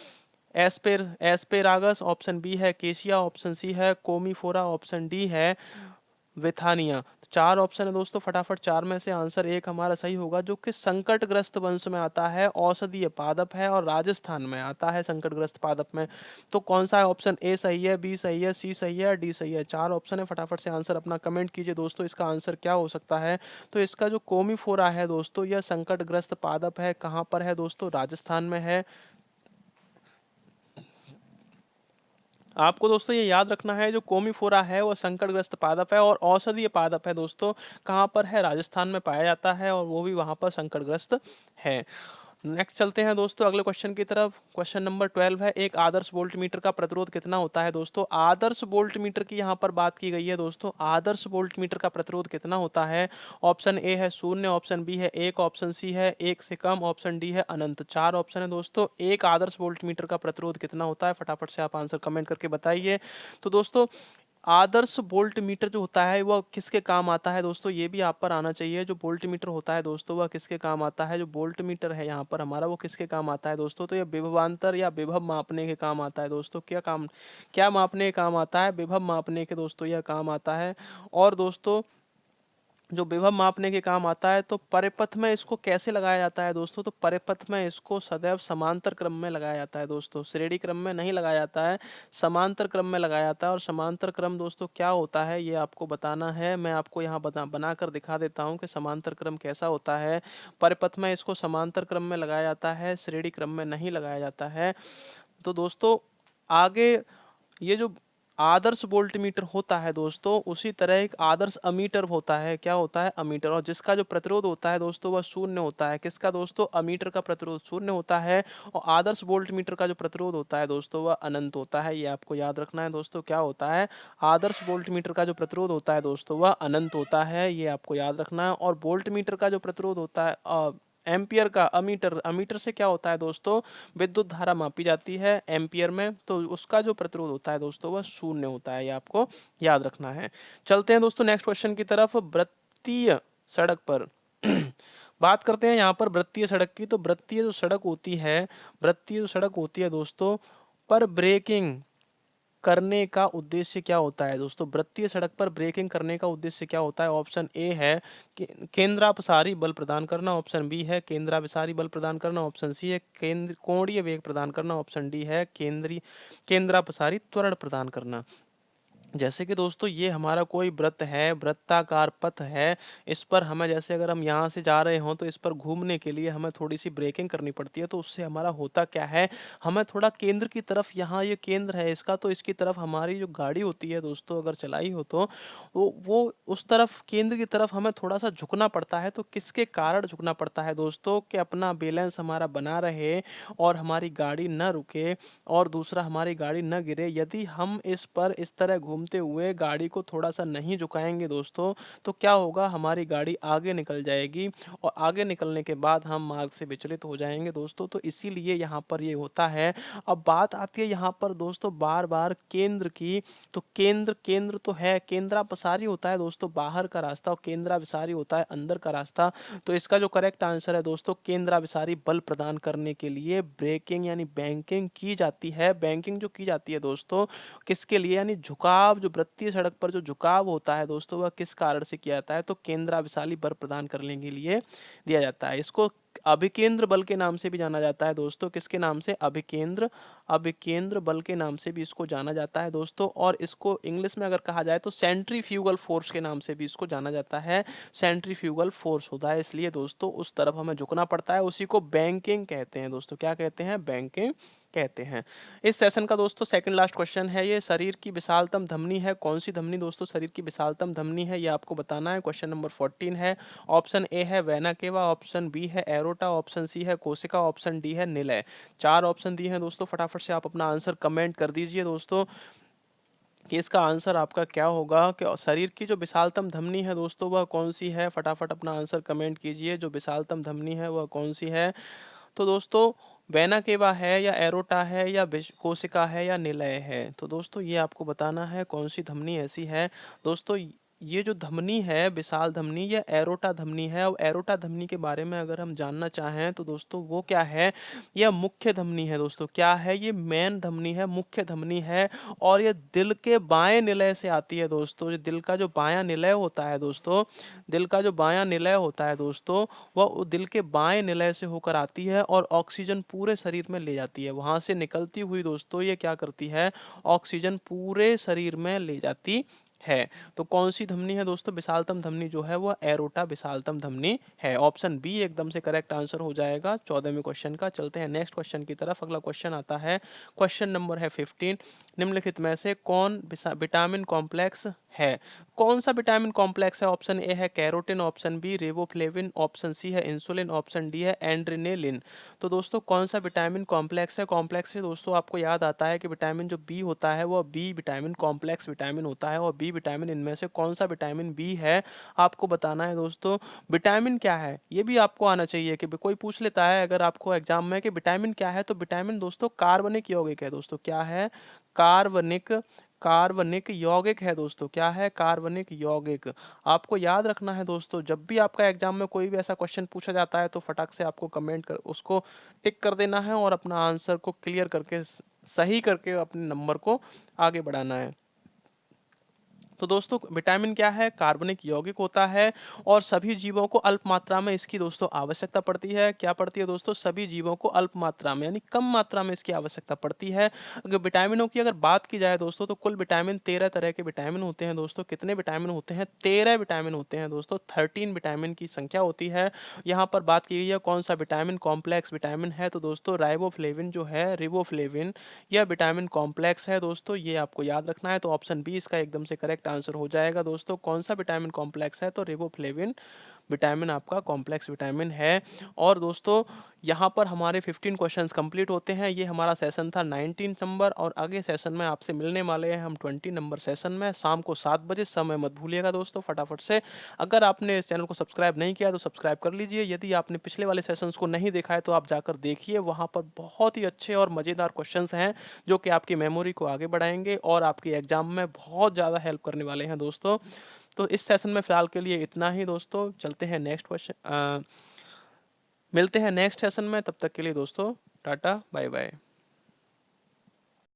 एस्पेरागस, ऑप्शन बी है केशिया, ऑप्शन सी है कोमीफोरा, ऑप्शन डी है विथानिया। तो चार ऑप्शन है दोस्तों, फटाफट चार में से आंसर एक हमारा सही होगा, जो कि संकटग्रस्त वंश में आता है, औषधीय पादप है और राजस्थान में आता है संकटग्रस्त पादप में। तो कौन सा है? ऑप्शन ए सही है, बी सही है, सी सही है, डी सही है। चार ऑप्शन है, फटाफट से आंसर अपना कमेंट कीजिए दोस्तों, इसका आंसर क्या हो सकता है। तो इसका जो कोमीफोरा है दोस्तों, यह संकटग्रस्त पादप है। कहाँ पर है दोस्तों? राजस्थान में है। आपको दोस्तों ये याद रखना है, जो कोमीफोरा है वो संकटग्रस्त पादप है और औषधीय पादप है दोस्तों। कहाँ पर है? राजस्थान में पाया जाता है, और वो भी वहाँ पर संकटग्रस्त है। नेक्स्ट चलते हैं दोस्तों अगले क्वेश्चन की तरफ। क्वेश्चन नंबर 12 है, एक आदर्श वोल्ट मीटर का प्रतिरोध कितना होता है दोस्तों। आदर्श वोल्ट मीटर की यहाँ पर बात की गई है दोस्तों। आदर्श वोल्ट मीटर का प्रतिरोध कितना होता है। ऑप्शन ए है 0, ऑप्शन बी है 1, ऑप्शन सी है 1 से कम, ऑप्शन डी है अनंत। चार ऑप्शन है दोस्तों। एक आदर्श वोल्ट मीटर का प्रतिरोध कितना होता है, फटाफट से आप आंसर कमेंट करके बताइए। तो दोस्तों आदर्श वोल्ट मीटर जो होता है वह किसके काम आता है दोस्तों, ये भी आप पर आना चाहिए। जो वोल्ट मीटर होता है दोस्तों वह किसके काम आता है। जो वोल्ट मीटर है यहाँ पर हमारा, वो किसके काम आता है दोस्तों। तो यह विभवांतर या विभव मापने के काम आता है दोस्तों। क्या मापने के काम आता है? विभव मापने के दोस्तों यह काम आता है। और दोस्तों जो विभव मापने के काम आता है, तो परिपथ में इसको कैसे लगाया जाता है दोस्तों। तो परिपथ में इसको सदैव समांतर क्रम में लगाया जाता है दोस्तों, श्रेणी क्रम में नहीं लगाया जाता है, समांतर क्रम में लगाया जाता है। और समांतर क्रम दोस्तों क्या होता है ये आपको बताना है। मैं आपको यहाँ बनाकर दिखा देता हूँ कि समांतर क्रम कैसा होता है। परिपथ में इसको समांतर क्रम में लगाया जाता है, श्रेणी क्रम में नहीं लगाया जाता है। तो दोस्तों आगे ये जो आदर्श वोल्ट मीटर होता है दोस्तों, उसी तरह एक आदर्श अमीटर होता है। क्या होता है? अमीटर। और जिसका जो प्रतिरोध होता है दोस्तों वह 0 होता है। किसका दोस्तों? अमीटर का प्रतिरोध 0 होता है। और आदर्श वोल्ट मीटर का जो प्रतिरोध होता है दोस्तों वह अनंत होता है। ये आपको याद रखना है दोस्तों। क्या होता है? आदर्श वोल्ट मीटर का जो प्रतिरोध होता है दोस्तों वह अनंत होता है, ये आपको याद रखना है। और वोल्ट मीटर का जो प्रतिरोध होता है एम्पियर का, अमीटर, अमीटर से क्या होता है दोस्तों? विद्युत धारा मापी जाती है एम्पियर में, तो उसका जो प्रतिरोध होता है दोस्तों वह 0 होता है। ये आपको याद रखना है। चलते हैं दोस्तों नेक्स्ट क्वेश्चन की तरफ। वृत्तीय सड़क पर बात करते हैं यहाँ पर वृत्तीय सड़क की। तो वृत्तीय जो सड़क होती है, वृत्तीय जो सड़क होती है दोस्तों, पर ब्रेकिंग करने का उद्देश्य क्या होता है दोस्तों। वृत्तीय सड़क पर ब्रेकिंग करने का उद्देश्य क्या होता है। ऑप्शन ए है केंद्रापसारी बल प्रदान करना, ऑप्शन बी है केंद्राभिसारी बल प्रदान करना, ऑप्शन सी है केंद्र कोणीय वेग प्रदान करना, ऑप्शन डी है केंद्रापसारी त्वरण प्रदान करना। जैसे कि दोस्तों ये हमारा कोई वृत्त है, वृत्ताकार पथ है। इस पर हमें, जैसे अगर हम यहाँ से जा रहे हों तो इस पर घूमने के लिए हमें थोड़ी सी ब्रेकिंग करनी पड़ती है। तो उससे हमारा होता क्या है, हमें थोड़ा केंद्र की तरफ, यहाँ ये केंद्र है इसका, तो इसकी तरफ हमारी जो गाड़ी होती है दोस्तों अगर चलाई हो तो वो उस तरफ, केंद्र की तरफ हमें थोड़ा सा झुकना पड़ता है। तो किसके कारण झुकना पड़ता है दोस्तों? कि अपना बैलेंस हमारा बना रहे और हमारी गाड़ी न रुके, और दूसरा हमारी गाड़ी न गिरे। यदि हम इस पर इस तरह घूमते हुए गाड़ी को थोड़ा सा नहीं झुकाएंगे दोस्तों, तो क्या होगा, हमारी गाड़ी आगे निकल जाएगी, और आगे निकलने के बाद हम मार्ग से विचलित हो जाएंगे दोस्तों। तो इसीलिए यहाँ पर ये होता है। अब बात आती है यहाँ पर दोस्तों बार बार केंद्र की। तो केंद्र, केंद्र तो है, केंद्रापसारी होता है दोस्तों बाहर का रास्ता, और केंद्राभिसारी होता है अंदर का रास्ता। तो इसका जो करेक्ट आंसर है दोस्तों, केंद्राभिसारी बल प्रदान करने के लिए ब्रेकिंग यानी बैंकिंग की जाती है। बैंकिंग जो की जाती है दोस्तों किसके लिए, यानी झुकाव, जो वृत्तीय सड़क पर जो झुकाव होता है दोस्तों वह किस कारण से किया जाता है। तो केंद्राभिसारी बल प्रदान करने के लिए दिया जाता है। इसको अभिकेंद्र बल के नाम से भी जाना जाता है दोस्तों। किसके नाम से? अभिकेंद्र, अभिकेंद्र बल के नाम से भी इसको जाना जाता है दोस्तों। और इसको इंग्लिश में अगर कहा जाए तो सेंट्रीफ्यूगल फोर्स के नाम से भी इसको जाना जाता है। सेंट्रीफ्यूगल फोर्स होता है, इसलिए दोस्तों उस तरफ हमें झुकना पड़ता है। उसी को बैंकिंग कहते हैं दोस्तों। क्या कहते हैं? बैंकिंग कहते हैं? इस सेशन का दोस्तों सेकंड लास्ट क्वेश्चन है ये, शरीर की विशालतम धमनी है कौन सी धमनी दोस्तों शरीर की विशालतम धमनी है, ये आपको बताना है। क्वेश्चन नंबर 14 है, ऑप्शन ए है वेना केवा, ऑप्शन बी है एरोटा, ऑप्शन सी है कोशिका, ऑप्शन डी है निलय। 4 ऑप्शन दिए हैं दोस्तों, फटाफट से आप अपना आंसर कमेंट कर दीजिए दोस्तों कि इसका आंसर आपका क्या होगा, कि शरीर की जो विशालतम धमनी है दोस्तों वह कौन सी है। फटाफट अपना आंसर कमेंट कीजिए, जो विशालतम धमनी है वह कौन सी है। तो दोस्तों वेना केवा है या एरोटा है या कोशिका है या निलय है, तो दोस्तों ये आपको बताना है कौन सी धमनी ऐसी है। दोस्तों ये जो धमनी है विशाल धमनी, ये एरोटा धमनी है। और एरोटा धमनी के बारे में अगर हम जानना चाहें तो दोस्तों वो क्या है, यह मुख्य धमनी है दोस्तों। क्या है ये, मेन धमनी है, मुख्य धमनी है। और ये दिल के बाएं निलय से आती है दोस्तों। जो दिल का जो बायां निलय होता है दोस्तों, दिल का जो बायां निलय होता है दोस्तों, वह दिल के बाएं निलय से होकर आती है और ऑक्सीजन पूरे शरीर में ले जाती है। वहां से निकलती हुई दोस्तों ये क्या करती है, ऑक्सीजन पूरे शरीर में ले जाती है। तो कौन सी धमनी है दोस्तों विशालतम धमनी, जो है वो एरोटा विशालतम धमनी है। ऑप्शन बी एकदम से करेक्ट आंसर हो जाएगा 14वें क्वेश्चन का। चलते हैं नेक्स्ट क्वेश्चन की तरफ। अगला क्वेश्चन आता है, क्वेश्चन नंबर है 15, निम्नलिखित में से कौन विटामिन कॉम्प्लेक्स है। कौन सा विटामिन कॉम्प्लेक्स है, ऑप्शन ए है carotene, option B riboflavin, option C है इंसुलिन, ऑप्शन डी है एड्रेनालिन। तो दोस्तों कौन सा विटामिन कॉम्प्लेक्स है, कॉम्प्लेक्स से दोस्तों आपको याद आता है कि विटामिन जो बी होता है वह बी विटामिन कॉम्प्लेक्स विटामिन होता है। और बी विटामिन इनमें से कौन सा विटामिन बी है आपको बताना है दोस्तों। विटामिन क्या है ये भी आपको आना चाहिए, कि कोई पूछ लेता है अगर आपको एग्जाम में कि विटामिन क्या है, तो विटामिन दोस्तों कार्बनिक यौगिक है दोस्तों। क्या है, कार्बनिक कार्बनिक यौगिक है दोस्तों। क्या है, कार्बनिक यौगिक। आपको याद रखना है दोस्तों, जब भी आपका एग्जाम में कोई भी ऐसा क्वेश्चन पूछा जाता है तो फटाक से आपको कमेंट कर उसको टिक कर देना है और अपना आंसर को क्लियर करके सही करके अपने नंबर को आगे बढ़ाना है। तो दोस्तों विटामिन क्या है, कार्बनिक यौगिक होता है और सभी जीवों को अल्प मात्रा में इसकी दोस्तों आवश्यकता पड़ती है। क्या पड़ती है दोस्तों, सभी जीवों को अल्प मात्रा में यानी कम मात्रा में इसकी आवश्यकता पड़ती है। अगर विटामिनों की अगर बात की जाए दोस्तों, तो कुल विटामिन 13 तरह के विटामिन होते हैं दोस्तों। कितने विटामिन होते हैं, 13 विटामिन होते हैं दोस्तों। 13 विटामिन की संख्या होती है। यहाँ पर बात की गई है कौन सा विटामिन कॉम्प्लेक्स विटामिन है, तो दोस्तों राइबोफ्लेविन जो है, रिबोफ्लेविन, यह विटामिन कॉम्प्लेक्स है दोस्तों। ये आपको याद रखना है। तो ऑप्शन बी इसका एकदम से करेक्ट आंसर हो जाएगा दोस्तों। कौन सा विटामिन कॉम्प्लेक्स है, तो रिबोफ्लेविन विटामिन आपका कॉम्प्लेक्स विटामिन है। और दोस्तों यहाँ पर हमारे 15 क्वेश्चंस कंप्लीट होते हैं। ये हमारा सेशन था 19 नंबर, और आगे सेशन में आपसे मिलने वाले हैं हम 20 नंबर सेशन में शाम को 7 बजे। समय मत भूलिएगा दोस्तों फटाफट से। अगर आपने इस चैनल को सब्सक्राइब नहीं किया तो सब्सक्राइब कर लीजिए। यदि आपने पिछले वाले सेशंस को नहीं देखा है तो आप जाकर देखिए, वहाँ पर बहुत ही अच्छे और मज़ेदार क्वेश्चंस हैं जो कि आपकी मेमोरी को आगे बढ़ाएंगे और आपके एग्जाम में बहुत ज़्यादा हेल्प करने वाले हैं दोस्तों। तो इस सेशन में फ़िलहाल के लिए इतना ही दोस्तों। चलते हैं नेक्स्ट क्वेश्चन, मिलते हैं नेक्स्ट सेशन में। तब तक के लिए दोस्तों टाटा बाय बाय।